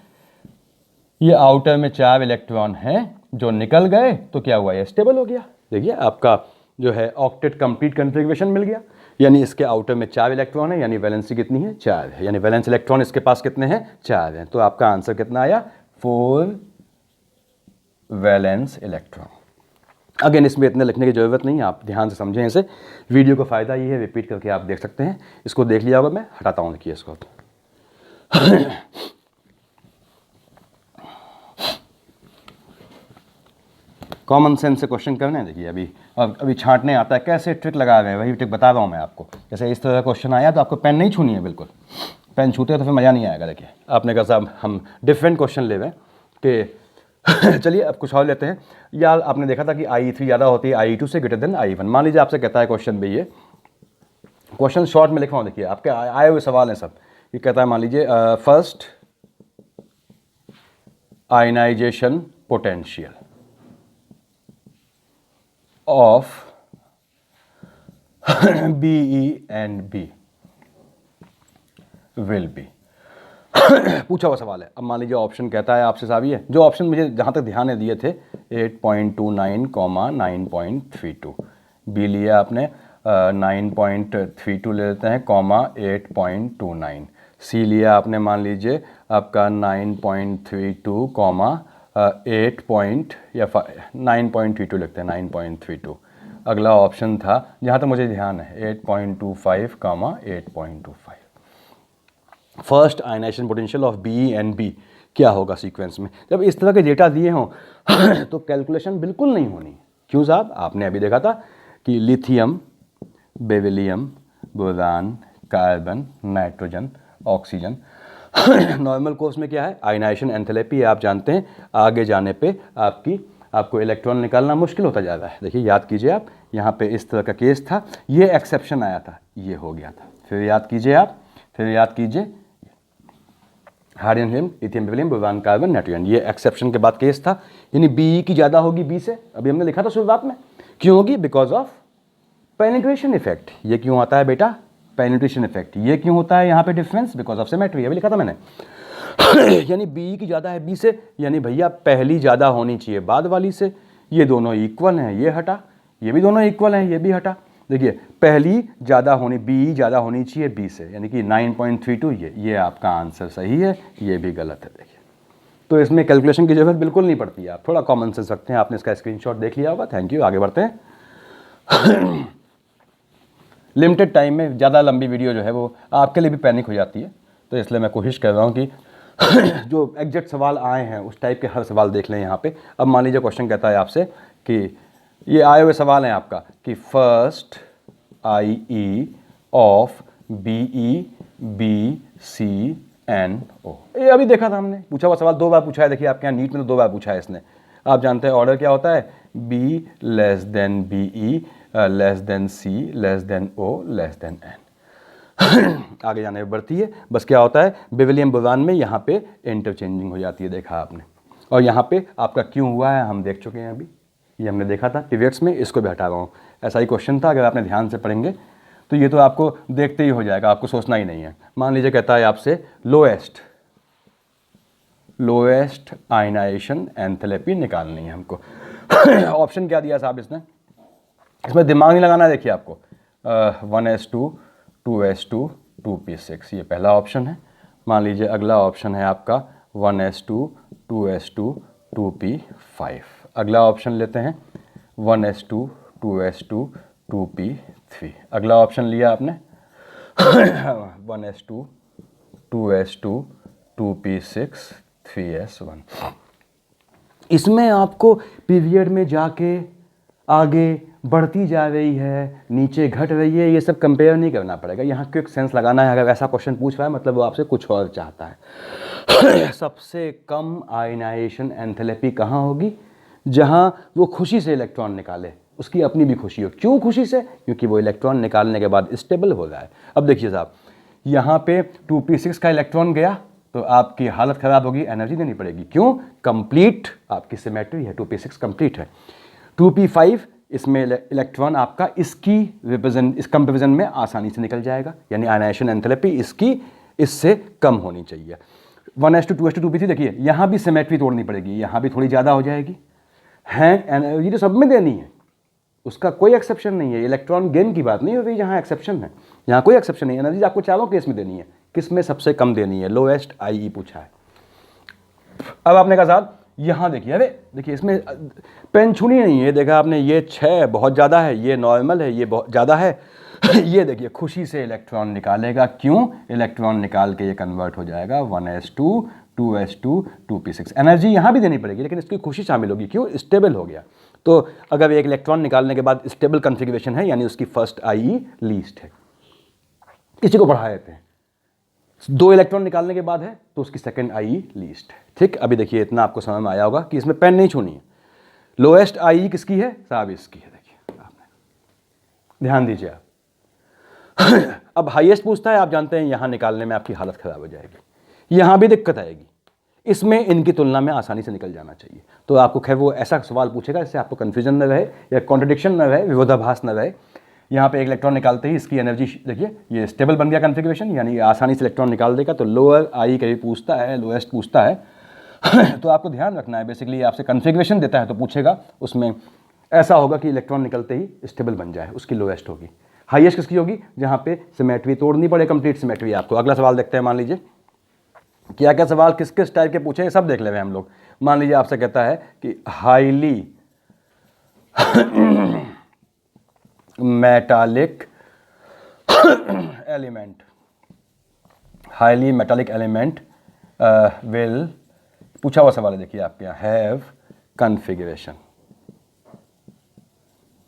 ये आउटर में 4 इलेक्ट्रॉन हैं जो निकल गए तो क्या हुआ, ये स्टेबल हो गया। देखिए आपका जो है ऑक्टेट कंप्लीट कॉन्फ़िगरेशन मिल गया, यानी इसके आउटर में 4 इलेक्ट्रॉन है, यानी वैलेंसी कितनी है, 4 है, यानी वैलेंस इलेक्ट्रॉन इसके पास कितने हैं, 4 हैं। तो आपका आंसर कितना आया, 4 वैलेंस इलेक्ट्रॉन। अगेन इसमें इतने लिखने की ज़रूरत नहीं है, आप ध्यान से समझें इसे। वीडियो का फ़ायदा ये है, रिपीट करके आप देख सकते हैं। इसको देख लिया होगा, मैं हटाता हूँ, देखिए इसको। कॉमन सेंस से क्वेश्चन करने हैं, देखिए अभी छांटने आता है, कैसे ट्रिक लगा रहे हैं, वही ट्रिक बता रहा हूँ मैं आपको। जैसे इस तरह का क्वेश्चन आया तो आपको पेन नहीं छूनी है, बिल्कुल पेन छूते तो फिर मज़ा नहीं आएगा। देखिए आपने कहा साहब हम डिफरेंट क्वेश्चन ले रहे हैं कि चलिए अब कुछ और लेते हैं। यार आपने देखा था कि IE3 ज़्यादा होती है IE2 से ग्रेटर देन I1। मान लीजिए आपसे कहता है क्वेश्चन भी, ये क्वेश्चन शॉर्ट में लिखवा हूँ, देखिए आपके आए हुए सवाल हैं सब। ये कहता है मान लीजिए first ionisation potential of BE and B will be पूछा हुआ सवाल है। अब मान लीजिए ऑप्शन कहता है आपसे साहब, ये जो ऑप्शन मुझे जहाँ तक ध्यान है दिए थे 8.29, 9.32, बी लिया आपने 9.32 ले लेते हैं, 8.29, सी लिया आपने मान लीजिए आपका 9.32, 9.32 लिखते हैं, 9.32। अगला ऑप्शन था जहाँ तक मुझे ध्यान है 8.25, 8.25। First ionisation potential of BE and B क्या होगा सीक्वेंस में। जब इस तरह के डेटा दिए हों तो कैलकुलेशन बिल्कुल नहीं होनी। क्यों साहब, आपने अभी देखा था कि lithium, beryllium, boron, carbon, nitrogen, oxygen, normal course में क्या है, आयनाइजेशन एंथैल्पी आप जानते हैं। आगे जाने पे आपको इलेक्ट्रॉन निकालना मुश्किल होता जा रहा है। देखिए याद कीजिए आप, यहाँ पे इस तरह का केस था, ये एक्सेप्शन आया था, ये हो गया था। फिर याद कीजिए आप, फिर याद कीजिए hydrogen, helium, lithium, beryllium, boron, carbon, nitrogen, ये एक्सेप्शन के बाद केस था। यानी BE की ज़्यादा होगी B से, अभी हमने लिखा था शुरुआत में। क्यों होगी, बिकॉज ऑफ पेनिट्रेशन इफेक्ट। ये क्यों आता है बेटा, पेनिट्रेशन इफेक्ट। ये क्यों होता है यहाँ पे डिफरेंस, बिकॉज ऑफ सिमेट्री, अभी लिखा था मैंने। यानी BE की ज़्यादा है B से, यानी भैया पहली ज़्यादा होनी चाहिए बाद वाली से। ये दोनों इक्वल हैं, ये हटा, ये भी दोनों इक्वल हैं, ये भी हटा। देखिए पहली ज़्यादा होनी, BE ज़्यादा होनी चाहिए B से, यानी कि 9.32, ये आपका आंसर सही है, ये भी गलत है। देखिए तो इसमें कैलकुलेशन की जरूरत बिल्कुल नहीं पड़ती है, आप थोड़ा कॉमन सेंस रखते हैं। आपने इसका स्क्रीनशॉट देख लिया होगा, थैंक यू। आगे बढ़ते हैं। लिमिटेड टाइम में ज़्यादा लंबी वीडियो जो है वो आपके लिए भी पैनिक हो जाती है, तो इसलिए मैं कोशिश कर रहा हूँ कि जो एग्जैक्ट सवाल आए हैं उस टाइप के हर सवाल देख लें यहाँ पे। अब मान लीजिए क्वेश्चन कहता है आपसे कि ये आए हुए सवाल हैं आपका कि first IE of BE, B, C, N, O। ये अभी देखा था हमने, पूछा हुआ सवाल 2 बार पूछा है। देखिए आपके यहाँ नीट में तो 2 बार पूछा है इसने। आप जानते हैं ऑर्डर क्या होता है, B less than BE, less than C, less than O, less than N। आगे जाने बढ़ती है, बस क्या होता है बेरिलियम बोरान में यहाँ पे इंटरचेंजिंग हो जाती है, देखा आपने। और यहाँ पे आपका क्यों हुआ है हम देख चुके हैं अभी, ये हमने देखा था पिवट्स में, इसको भी हटा रहा हूँ। ऐसा ही क्वेश्चन था, अगर आपने ध्यान से पढ़ेंगे तो ये तो आपको देखते ही हो जाएगा, आपको सोचना ही नहीं है। मान लीजिए कहता है आपसे लोएस्ट आयनाइजेशन एंथैल्पी निकालनी है हमको। ऑप्शन क्या दिया साहब इसने, इसमें दिमाग नहीं लगाना है। देखिए आपको 1s2, 2s2, 2p6, ये पहला ऑप्शन है। मान लीजिए अगला ऑप्शन है आपका 1s2, 2s2, 2p5। अगला ऑप्शन लेते हैं 1s2, 2s2, 2p3। अगला ऑप्शन लिया आपने 1s2, 2s2, 2p6, 3s1। इसमें आपको पीरियड में जाके आगे बढ़ती जा रही है, नीचे घट रही है, ये सब कंपेयर नहीं करना पड़ेगा। यहाँ क्विक सेंस लगाना है। अगर ऐसा क्वेश्चन पूछ रहा है मतलब वो आपसे कुछ और चाहता है। सबसे कम आयनाइजेशन एंथैल्पी कहाँ होगी, जहाँ वो खुशी से इलेक्ट्रॉन निकाले, उसकी अपनी भी खुशी हो। क्यों खुशी से, क्योंकि वो इलेक्ट्रॉन निकालने के बाद स्टेबल हो रहा है। अब देखिए साहब, यहाँ पे 2p6 का इलेक्ट्रॉन गया तो आपकी हालत ख़राब होगी, एनर्जी देनी पड़ेगी। क्यों, कंप्लीट आपकी सिमेट्री है, 2p6 कंप्लीट है। 2p5 इसमें इलेक्ट्रॉन आपका इस कंपेरिजन में आसानी से निकल जाएगा, यानी आयनाइजेशन एंथैल्पी इससे कम होनी चाहिए। 1:2 2:2 2p3 देखिए यहाँ भी सिमेट्री तोड़नी पड़ेगी, यहाँ भी थोड़ी ज़्यादा हो जाएगी। है एनर्जी तो सब में देनी है, उसका कोई एक्सेप्शन नहीं है। इलेक्ट्रॉन गेन की बात नहीं हो रही जहाँ एक्सेप्शन है, यहाँ कोई एक्सेप्शन नहीं है। एनर्जी आपको चारों केस में देनी है, किस में सबसे कम देनी है, लोएस्ट IE पूछा है। अब आपने कहा साहब यहाँ देखिए, अरे देखिए इसमें पेन छूनी नहीं है, देखा आपने ये 6 बहुत ज़्यादा है, ये नॉर्मल है, ये बहुत ज़्यादा है। ये देखिए खुशी से इलेक्ट्रॉन निकालेगा, क्यों? इलेक्ट्रॉन निकाल के ये कन्वर्ट हो जाएगा 1s2 2s2 2p6। एनर्जी यहाँ भी देनी पड़ेगी लेकिन इसकी खुशी शामिल होगी, क्यों? स्टेबल हो गया। तो अगर एक इलेक्ट्रॉन निकालने के बाद स्टेबल कन्फिग्रेशन है यानी उसकी फर्स्ट IE लीस्ट है। इसी को बढ़ा देते हैं, 2 इलेक्ट्रॉन निकालने के बाद है तो उसकी सेकंड IE लीस्ट है। ठीक, अभी देखिए इतना आपको समझ में आया होगा कि इसमें पेन नहीं छूनी है। लोएस्ट IE किसकी है साहब? इसकी है। देखिए आपने ध्यान दीजिए आप। अब हाईएस्ट पूछता है, आप जानते हैं यहां निकालने में आपकी हालत खराब हो जाएगी, यहां भी दिक्कत आएगी। इसमें इनकी तुलना में आसानी से निकल जाना चाहिए। तो आपको खैर वो ऐसा सवाल पूछेगा जिससे आपको कन्फ्यूजन न रहे या कॉन्ट्रडिक्शन न रहे, विरोधाभास न रहे। यहाँ पे एक इलेक्ट्रॉन निकालते ही इसकी एनर्जी देखिए ये स्टेबल बन गया कन्फिग्रेशन, यानी आसानी से इलेक्ट्रॉन निकाल देगा। तो लोअर IE कभी पूछता है, लोएस्ट पूछता है तो आपको ध्यान रखना है, बेसिकली आपसे कन्फिग्रेशन देता है तो पूछेगा, उसमें ऐसा होगा कि इलेक्ट्रॉन निकलते ही स्टेबल बन जाए, उसकी लोएस्ट होगी। हाईएस्ट किसकी होगी? जहाँ पे सिमेट्री तोड़नी पड़े, कंप्लीट सिमेट्री। आपको अगला सवाल देखते हैं। मान लीजिए क्या क्या सवाल किस किस टाइप के पूछे सब देख ले हम लोग। मान लीजिए आपसे कहता है कि highly metallic element, highly metallic element will, पूछा हुआ सवाल है देखिए आपके यहाँ, have configuration.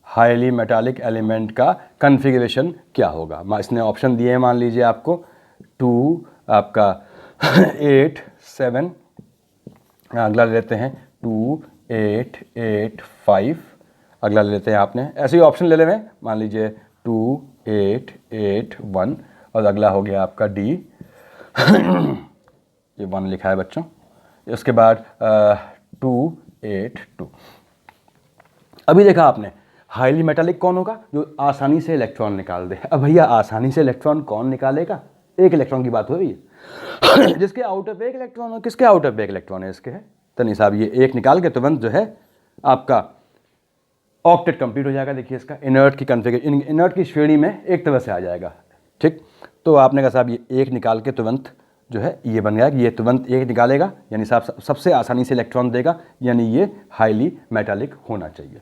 Highly metallic element का कन्फिग्रेशन क्या होगा? इसने ऑप्शन दिए हैं, मान लीजिए आपको 2 आपका 8 7, अगला ले लेते हैं 2 8 8 5, अगला ले लेते हैं आपने ऐसे ही ऑप्शन ले लें, मान लीजिए 2 8 8 1 और अगला हो गया आपका D ये 1 लिखा है बच्चों। उसके बाद 2 8 2। अभी देखा आपने हाईली मेटालिक कौन होगा? जो आसानी से इलेक्ट्रॉन निकाल दे। अब भैया आसानी से इलेक्ट्रॉन कौन निकालेगा? एक इलेक्ट्रॉन की बात हो रही है जिसके आउट ऑफ एक इलेक्ट्रॉन हो। किसके आउट ऑफ एक इलेक्ट्रॉन है? इसके है। तो नहीं साहब ये एक निकाल के तुरंत जो है आपका ऑक्टेट कंप्लीट हो जाएगा। देखिए इसका इनर्ट की कॉन्फ़िगरेशन, इनर्ट की श्रेणी में एक तरह से आ जाएगा। ठीक, तो आपने कहा साहब ये एक निकाल के तुरंत जो है ये बन गया कि ये तुरंत एक निकालेगा, यानी साहब सबसे आसानी से इलेक्ट्रॉन देगा, यानी ये हाईली मेटालिक होना चाहिए।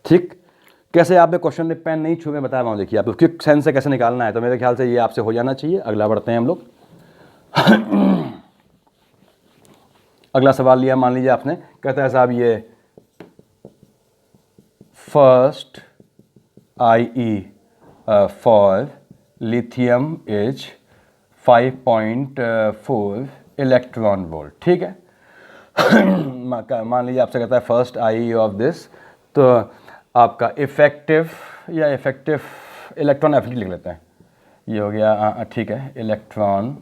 ठीक, कैसे आपने क्वेश्चन में पेन नहीं छुए बता रहा हूँ। देखिए आपको क्विक सेंस से कैसे निकालना है, तो मेरे ख्याल से ये आपसे हो जाना चाहिए। अगला बढ़ते हैं हम लोग। अगला सवाल लिया, मान लीजिए आपने, कहता है साहब ये first IE for lithium is 5.4 electron volt. ठीक है मान लीजिए आपसे कहता है फर्स्ट IE ऑफ दिस, तो आपका इफेक्टिव या इफेक्टिव इलेक्ट्रॉन एफिनिटी लिख लेते हैं, ये हो गया। ठीक है, electron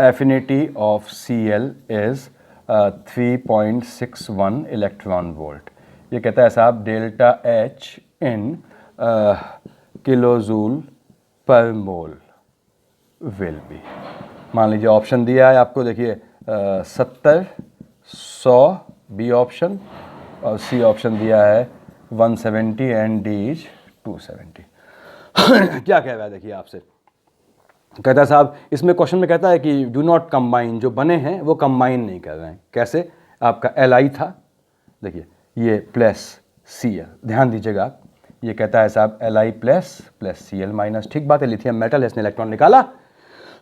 affinity of Cl is 3.61 electron volt. ये कहता है साहब डेल्टा H इन किलोजूल पर मोल विल बी। मान लीजिए ऑप्शन दिया है आपको, देखिए 70 100 बी ऑप्शन और सी ऑप्शन दिया है 170 एंड डी इज 270। क्या कह रहा है देखिए आपसे, कहता है साहब इसमें क्वेश्चन में कहता है कि डू नॉट कंबाइन, जो बने हैं वो कंबाइन नहीं कर रहे हैं। कैसे? आपका Li था, देखिए ये प्लस Cl, ध्यान दीजिएगा आप, ये कहता है साहब Li प्लस Cl माइनस। ठीक बात है, लिथियम मेटल है, इसने इलेक्ट्रॉन निकाला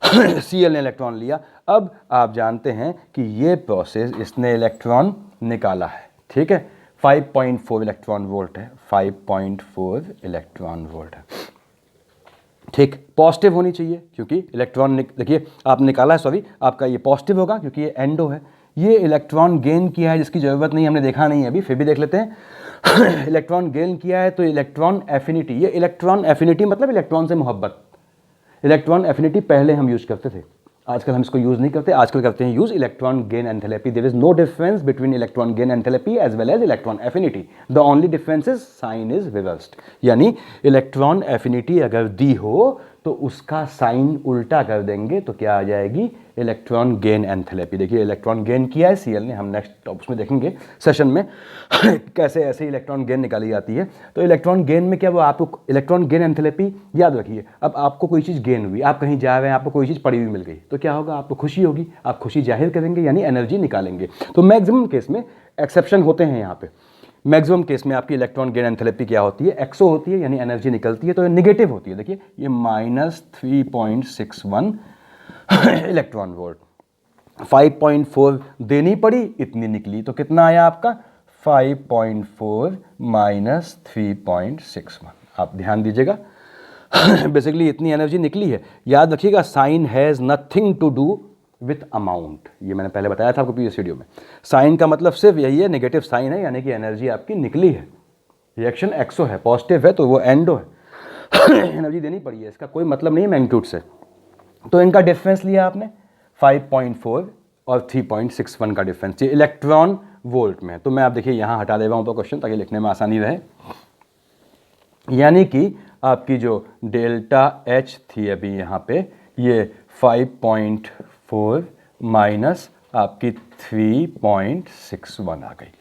Cl ने इलेक्ट्रॉन लिया। अब आप जानते हैं कि ये प्रोसेस इसने इलेक्ट्रॉन निकाला है। ठीक है, 5.4 इलेक्ट्रॉन वोल्ट है, 5.4 इलेक्ट्रॉन वोल्ट है। ठीक, पॉजिटिव होनी चाहिए क्योंकि इलेक्ट्रॉन देखिए आप निकाला है, सॉरी आपका ये पॉजिटिव होगा क्योंकि ये एंडो है। ये इलेक्ट्रॉन गेन किया है जिसकी ज़रूरत नहीं, हमने देखा नहीं है अभी, फिर भी देख लेते हैं। इलेक्ट्रॉन गेन किया है तो इलेक्ट्रॉन एफिनिटी, ये इलेक्ट्रॉन एफिनिटी मतलब इलेक्ट्रॉन से मोहब्बत। इलेक्ट्रॉन एफिनिटी पहले हम यूज करते थे, आजकल हम इसको यूज़ नहीं करते, आजकल करते हैं use electron gain enthalpy. There is no difference between electron gain enthalpy as well as electron affinity, the only difference is sign is reversed. यानी इलेक्ट्रॉन एफिनिटी अगर दी हो तो उसका साइन उल्टा कर देंगे तो क्या आ जाएगी, इलेक्ट्रॉन गेन एंथैल्पी। देखिए इलेक्ट्रॉन गेन किया है Cl ने, हम नेक्स्ट उसमें देखेंगे सेशन में कैसे ऐसे इलेक्ट्रॉन गेन निकाली जाती है। तो इलेक्ट्रॉन गेन में क्या वो आपको इलेक्ट्रॉन गेन एंथैल्पी याद रखिए। अब आपको कोई चीज़ गेन हुई, आप कहीं जा रहे हैं, आपको कोई चीज़ पड़ी हुई मिल गई, तो क्या होगा, आपको खुशी होगी, आप खुशी जाहिर करेंगे यानी एनर्जी निकालेंगे। तो मैक्सिमम केस में एक्सेप्शन होते हैं यहाँ पे, मैक्सिमम केस में आपकी इलेक्ट्रॉन गेन एंथैल्पी क्या होती है, एक्सो होती है यानी एनर्जी निकलती है, तो ये निगेटिव होती है। देखिए ये -3.61 इलेक्ट्रॉन वोल्ट, 5.4 देनी पड़ी, इतनी निकली, तो कितना आया आपका 5.4 माइनस 3.61। आप ध्यान दीजिएगा बेसिकली इतनी एनर्जी निकली है। याद रखिएगा sign has nothing to do with amount, ये मैंने पहले बताया था आपको प्रीवियस वीडियो में। साइन का मतलब सिर्फ यही है, नेगेटिव साइन है यानी कि एनर्जी आपकी निकली है, रिएक्शन एक्सो है, पॉजिटिव है तो वो एंडो है एनर्जी देनी पड़ी है, इसका कोई मतलब नहीं है मैग्नीट्यूड से। तो इनका डिफरेंस लिया आपने 5.4 और 3.61 का डिफरेंस, ये इलेक्ट्रॉन वोल्ट में है। तो मैं आप देखिए यहाँ हटा दे रहा हूँ तो क्वेश्चन, ताकि लिखने में आसानी रहे। यानी कि आपकी जो डेल्टा एच थी अभी यहाँ पे, ये 5.4 माइनस आपकी 3.61 आ गई।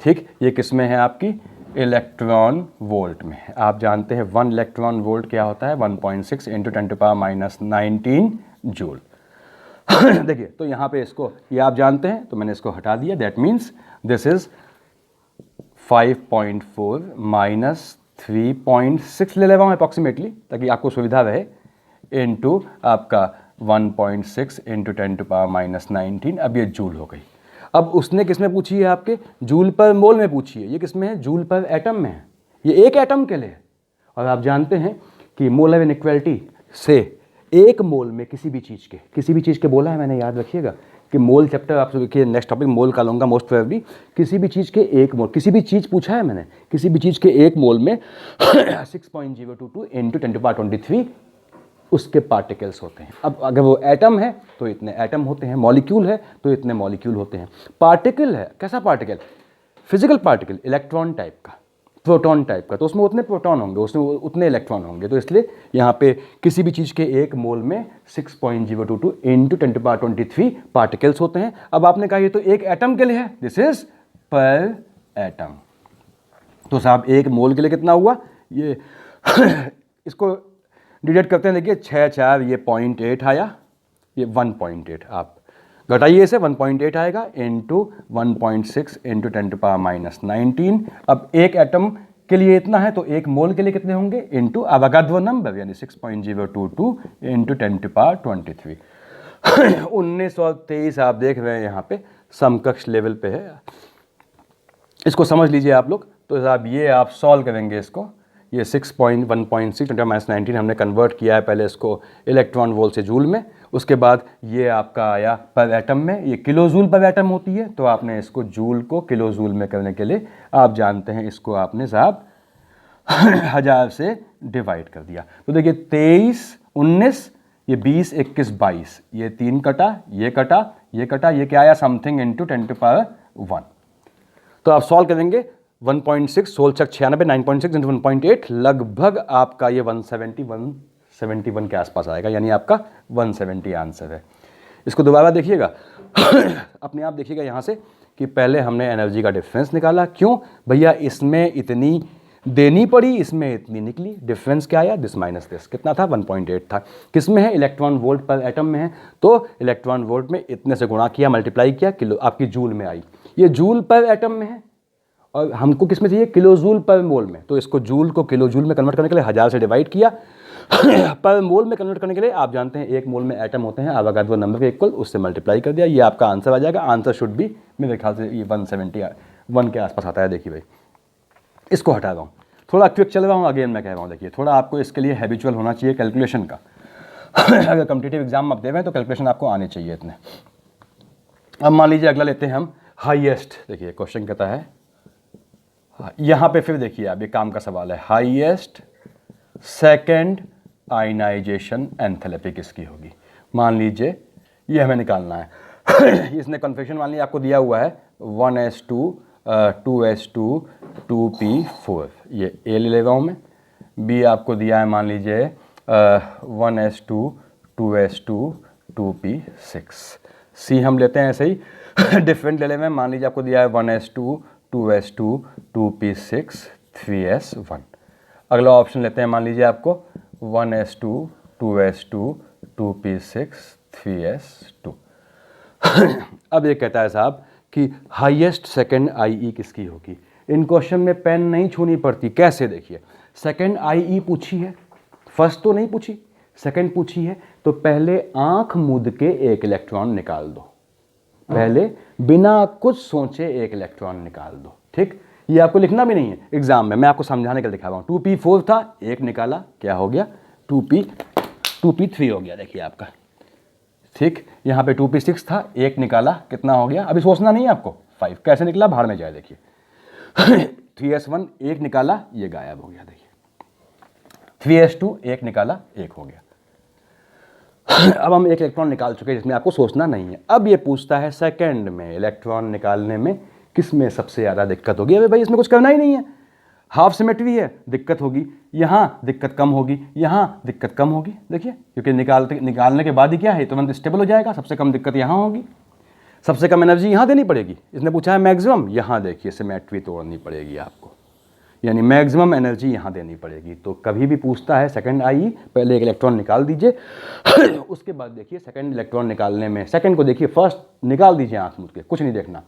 ठीक, ये किस में है, आपकी इलेक्ट्रॉन वोल्ट में। आप जानते हैं 1 इलेक्ट्रॉन वोल्ट क्या होता है, 1.6 इंटू 10⁻19 जूल देखिए तो यहाँ पे इसको, ये आप जानते हैं तो मैंने इसको हटा दिया। That means this is 5.4 minus 3.6 ले रहा हूँ अप्रॉक्सीमेटली, ताकि आपको सुविधा रहे, इनटू आपका 1.6 इंटू 10⁻19। अब ये जूल हो गई। अब उसने किस में पूछी है, आपके जूल पर मोल में पूछी है। ये किस में है, जूल पर एटम में है, ये एक एटम के लिए। और आप जानते हैं कि मोलर इनइक्वालिटी से एक मोल में किसी भी चीज़ के बोला है मैंने, याद रखिएगा कि मोल चैप्टर आप देखिए, नेक्स्ट टॉपिक मोल का लूँगा मोस्ट प्रोबेबली। किसी भी चीज़ के एक मोल, किसी भी चीज़ पूछा है मैंने, किसी भी चीज़ के एक मोल में 6.022 इंटू 10⁻23 उसके पार्टिकल्स होते हैं। अब अगर वो एटम है तो इतने एटम होते हैं, मॉलिक्यूल है तो इतने मॉलिक्यूल होते हैं। पार्टिकल है, कैसा particle, physical particle, electron type का, प्रोटॉन टाइप का, तो उसमें उतने प्रोटॉन होंगे, उसमें उतने इलेक्ट्रॉन होंगे। तो इसलिए यहाँ पे किसी भी चीज़ के एक मोल में 6.022 इंटू 10⁻23 पार्टिकल्स होते हैं। अब आपने कहा ये तो एक एटम के लिए है, दिस इज पर एटम। तो साहब एक मोल के लिए कितना हुआ, ये इसको डिवाइड करते हैं। देखिए 6 4 ये 0.8 आया, ये 1.8, आप घटाइए इसे, 1.8 आएगा इंटू 1.6 इंटू 10⁻19। अब एक एटम के लिए इतना है तो एक मोल के लिए कितने होंगे, इंटू अवोगाड्रो नंबर यानी 6.022 इंटू 10⁻23 1923 आप देख रहे हैं यहाँ पे समकक्ष लेवल पे है। इसको समझ लीजिए आप लोग। तो साहब ये आप सॉल्व करेंगे इसको, ये 6.1.6 10⁻19 हमने कन्वर्ट किया है पहले इसको इलेक्ट्रॉन वोल्ट से जूल में, उसके बाद ये आपका आया पर एटम में, ये किलो जूल पर एटम होती है, तो आपने इसको जूल को किलो जूल में करने के लिए आप जानते हैं इसको आपने साहब 1000 से डिवाइड कर दिया। तो देखिए 23 19 ये 20 21 22, ये 3 कटा, ये कटा, ये कटा, ये क्या आया समथिंग इंटू 10⁻1। तो आप सॉल्व करेंगे 1.6 16 96 9.6 इंटू 1.8 लगभग आपका ये 171 के आसपास आएगा, यानी आपका 170 आंसर है। इसको दोबारा देखिएगा अपने आप देखिएगा यहाँ से कि पहले हमने एनर्जी का डिफरेंस निकाला, क्यों भैया, इसमें इतनी देनी पड़ी, इसमें इतनी निकली, डिफरेंस क्या आया, दिस माइनस दिस, कितना था 1.8 था। किस में है, इलेक्ट्रॉन वोल्ट पर एटम में है, तो इलेक्ट्रॉन वोल्ट में इतने से गुणा किया, मल्टीप्लाई किया, किलो आपकी जूल में आई, ये जूल पर एटम में है और हमको किस में चाहिए, किलो जूल पर मोल में, तो इसको जूल को किलो जूल में कन्वर्ट करने के लिए 1000 से डिवाइड किया पर मोल में कन्वर्ट करने के लिए आप जानते हैं एक मोल में एटम होते हैं अवोगाड्रो नंबर के इक्वल, उससे मल्टीप्लाई कर दिया, ये आपका आंसर आ जाएगा। आंसर शुड भी मेरे ख्याल से ये 171 के आसपास आता है। देखिए भाई इसको हटा रहा हूँ, थोड़ा क्विक चल रहा हूँ, अगेन मैं कह रहा हूँ, देखिए थोड़ा आपको इसके लिए हैबिचुअल होना चाहिए कैलकुलेशन का अगर कॉम्पिटिटिव एग्जाम आप दे रहे हैं तो कैलकुलेशन आपको आने चाहिए इतने। अब मान लीजिए अगला लेते हैं हम हाईएस्ट, देखिए क्वेश्चन कहता है यहाँ पे, फिर देखिए अब ये काम का सवाल है, हाईएस्ट सेकेंड आयनाइजेशन एंथैल्पी किसकी होगी। मान लीजिए ये हमें निकालना है। इसने कन्फेक्शन मान ली आपको दिया हुआ है 1s2 2s2 2p4, ये ए ले लेगा हूँ मैं। बी आपको दिया है मान लीजिए 1s2 2s2 2p6। सी हम लेते हैं ऐसे ही डिफरेंट ले लेते हैं, मान लीजिए आपको दिया है 1s2 2s2 2p6 3s1। अगला ऑप्शन लेते हैं, मान लीजिए आपको 1s2 2s2 2p6 3s2। अब ये कहता है साहब कि हाईएस्ट सेकंड आईई किसकी होगी। इन क्वेश्चन में पेन नहीं छूनी पड़ती। कैसे, देखिए सेकंड आईई पूछी है, फर्स्ट तो नहीं पूछी, सेकंड पूछी है, तो पहले आंख मूंद के एक इलेक्ट्रॉन निकाल दो, पहले बिना कुछ सोचे एक इलेक्ट्रॉन निकाल दो। ठीक, ये आपको लिखना भी नहीं है एग्जाम में, मैं आपको समझाने के लिए दिखा रहा हूँ। 2p4 था, एक निकाला, क्या हो गया 2p3 हो गया, देखिए आपका। ठीक, यहाँ पे 2p6 था, एक निकाला, कितना हो गया, अभी सोचना नहीं है आपको, 5 कैसे निकला बाहर में जाए, देखिए 3s1 एक निकाला, ये गायब हो गया, देखिए 3s2 एक निकाला, एक हो गया। अब हम एक इलेक्ट्रॉन निकाल चुके हैं जिसमें आपको सोचना नहीं है। अब ये पूछता है सेकंड में इलेक्ट्रॉन निकालने में किस में सबसे ज़्यादा दिक्कत होगी। अबे भाई इसमें कुछ करना ही नहीं है, हाफ सिमेट्री है, दिक्कत होगी, यहाँ दिक्कत कम होगी, यहाँ दिक्कत कम होगी, देखिए क्योंकि निकालने के बाद ही क्या है, तुरंत स्टेबल हो जाएगा। सबसे कम दिक्कत यहाँ होगी, सबसे कम एनर्जी यहाँ देनी पड़ेगी। इसने पूछा है मैक्सिमम, यहाँ देखिए सिमेट्री तोड़नी पड़ेगी आपको, यानी मैक्सिमम एनर्जी यहाँ देनी पड़ेगी। तो कभी भी पूछता है सेकंड आई, पहले एक इलेक्ट्रॉन निकाल दीजिए उसके बाद देखिए सेकंड इलेक्ट्रॉन निकालने में, सेकंड को देखिए, फर्स्ट निकाल दीजिए आंख मूंद के, कुछ नहीं देखना।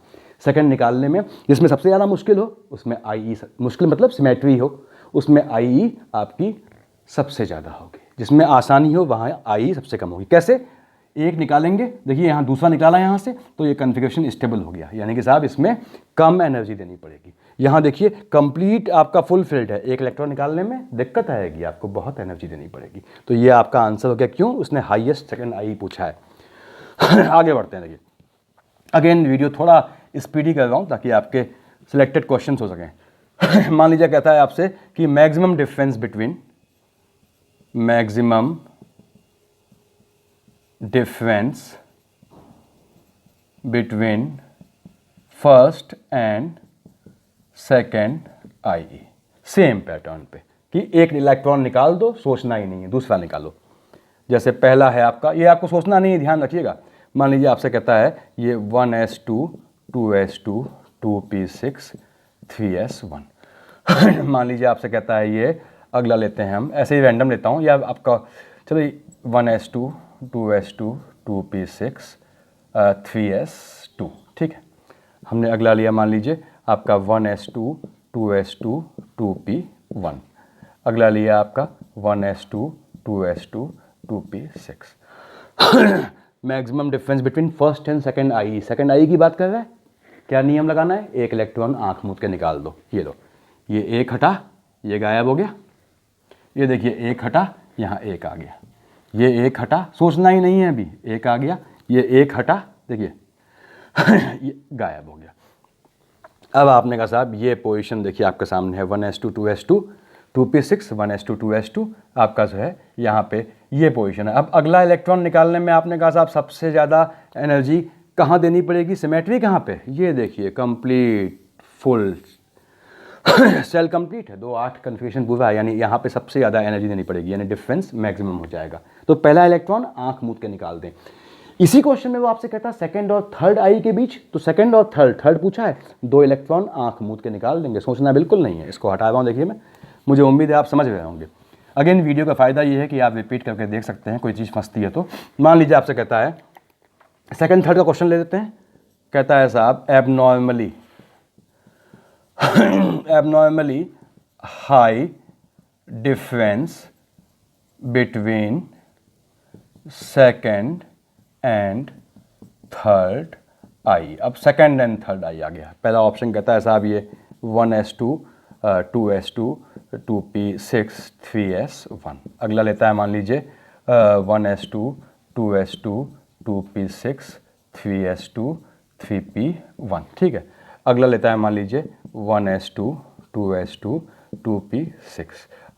सेकंड निकालने में जिसमें सबसे ज़्यादा मुश्किल हो उसमें आई, मुश्किल मतलब सिमेट्री हो, उसमें आई आपकी सबसे ज़्यादा होगी। जिसमें आसानी हो वहाँ आई सबसे कम होगी। कैसे, एक निकालेंगे, देखिए यहाँ दूसरा निकाला यहाँ से, तो ये कॉन्फ़िगरेशन स्टेबल हो गया, यानी कि साहब इसमें कम एनर्जी देनी पड़ेगी। यहाँ देखिए कंप्लीट आपका फुल फिल्ड है, एक इलेक्ट्रॉन निकालने में दिक्कत आएगी, आपको बहुत एनर्जी देनी पड़ेगी। तो ये आपका आंसर हो गया, क्यों, उसने हाईएस्ट सेकंड आई पूछा है। आगे बढ़ते हैं, देखिए अगेन वीडियो थोड़ा स्पीडी कर रहा हूँ ताकि आपके सिलेक्टेड क्वेश्चन हो सकें। मान लीजिए कहता है आपसे कि maximum difference between first and second I, same pattern पे कि एक इलेक्ट्रॉन निकाल दो, सोचना ही नहीं है, दूसरा निकालो। जैसे पहला है आपका, ये आपको सोचना नहीं है, ध्यान रखिएगा। मान लीजिए आपसे कहता है ये 1s2 2s2 2p6 3s1। मान लीजिए आपसे कहता है ये, अगला लेते हैं हम, ऐसे ही रैंडम लेता हूँ या आपका, चलो 1s2 2s2 2p6 3s2, ठीक है। हमने अगला लिया, मान लीजिए आपका 1s2 2s2 2p1, अगला लिया आपका 1s2 2s2 2p6। Maximum difference between first and second I, second I की बात कर रहा है। क्या नियम लगाना है, एक इलेक्ट्रॉन आंख मूंद के निकाल दो। ये लो, ये एक हटा, ये गायब हो गया, ये देखिए एक हटा, यहाँ एक आ गया, ये एक हटा, सोचना ही नहीं है अभी, एक आ गया, ये एक हटा, देखिए ये गायब हो गया। अब आपने कहा साहब ये पोजीशन देखिए आपके सामने है 1s2 2s2 2p6 1s2 2s2, आपका जो है यहाँ पे ये पोजीशन है। अब अगला इलेक्ट्रॉन निकालने में आपने कहा साहब सबसे ज़्यादा एनर्जी कहाँ देनी पड़ेगी, सिमेट्री कहाँ पे, ये देखिए कंप्लीट फुल सेल कंप्लीट है, 2 8 कन्फिगरेशन पूरा है, यानी यहाँ पे सबसे ज़्यादा एनर्जी देनी पड़ेगी, यानी डिफरेंस मैक्सिमम हो जाएगा। तो पहला इलेक्ट्रॉन आँख मूंद के निकाल दें। इसी क्वेश्चन में वो आपसे कहता है सेकंड और थर्ड आई के बीच, तो सेकंड और थर्ड पूछा है, 2 इलेक्ट्रॉन आँख मूंद के निकाल देंगे, सोचना बिल्कुल नहीं है। इसको हटा रहा हूँ, देखिए मैं, मुझे उम्मीद है आप समझ रहे होंगे। अगेन वीडियो का फ़ायदा ये है कि आप रिपीट करके देख सकते हैं, कोई चीज़ फंसती है तो। मान लीजिए आपसे कहता है, सेकंड थर्ड का क्वेश्चन ले लेते हैं। कहता है साहब abnormally high difference between second and third I. अब सेकंड एंड थर्ड आई आ गया। पहला ऑप्शन कहता है साहब ये 1s2 2s2 2p6 3s1। अगला लेता है मान लीजिए 1s2 2s2 2p6 3s2 3p1, ठीक है। अगला लेता है मान लीजिए 1s2 2s2 2p6,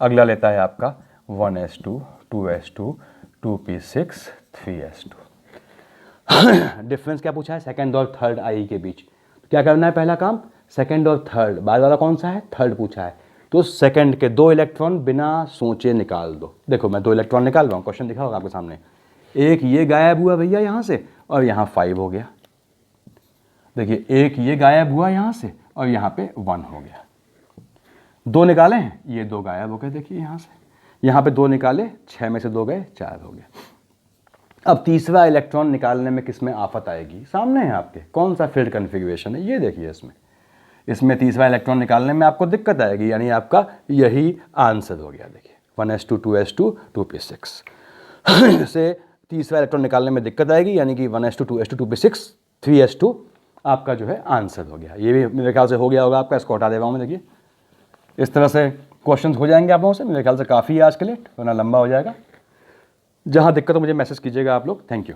अगला लेता है आपका 1s2 2s2 2p6 3s2। Difference क्या पूछा है, सेकंड और थर्ड आई के बीच। क्या करना है पहला काम, सेकंड और थर्ड, बाद वाला कौन सा है, थर्ड पूछा है, तो सेकंड के 2 इलेक्ट्रॉन बिना सोचे निकाल दो। देखो मैं 2 इलेक्ट्रॉन निकाल रहा हूँ, क्वेश्चन दिखा होगा आपके सामने। एक ये गायब हुआ भैया यहाँ से और यहाँ 5 हो गया। देखिए एक ये गायब हुआ यहाँ से और यहाँ पे 1 हो गया। 2 निकाले हैं, ये 2 गायब हो गए। देखिए यहाँ से यहाँ पे 2 निकाले, 6 में से 2 गए, 4 हो गए। अब तीसरा इलेक्ट्रॉन निकालने में किस में आफत आएगी, सामने है आपके, कौन सा फील्ड कन्फिग्रेशन है ये देखिए। इसमें तीसरा इलेक्ट्रॉन निकालने में आपको दिक्कत आएगी, यानी आपका यही आंसर हो गया। देखिए 1s2 2s2 2p6 से तीसरा इलेक्ट्रॉन निकालने में दिक्कत आएगी, यानी कि 1s2 2s2 2p6 3s2 आपका जो है आंसर हो गया। ये भी मेरे ख्याल से हो गया होगा आपका, इसको हटा दे रहा हूँ मैं। देखिए इस तरह से क्वेश्चंस हो जाएंगे आप लोगों से, मेरे ख्याल से काफ़ी है आज के लिए, वरना लंबा हो जाएगा। जहाँ दिक्कत हो मुझे मैसेज कीजिएगा आप लोग। Thank you.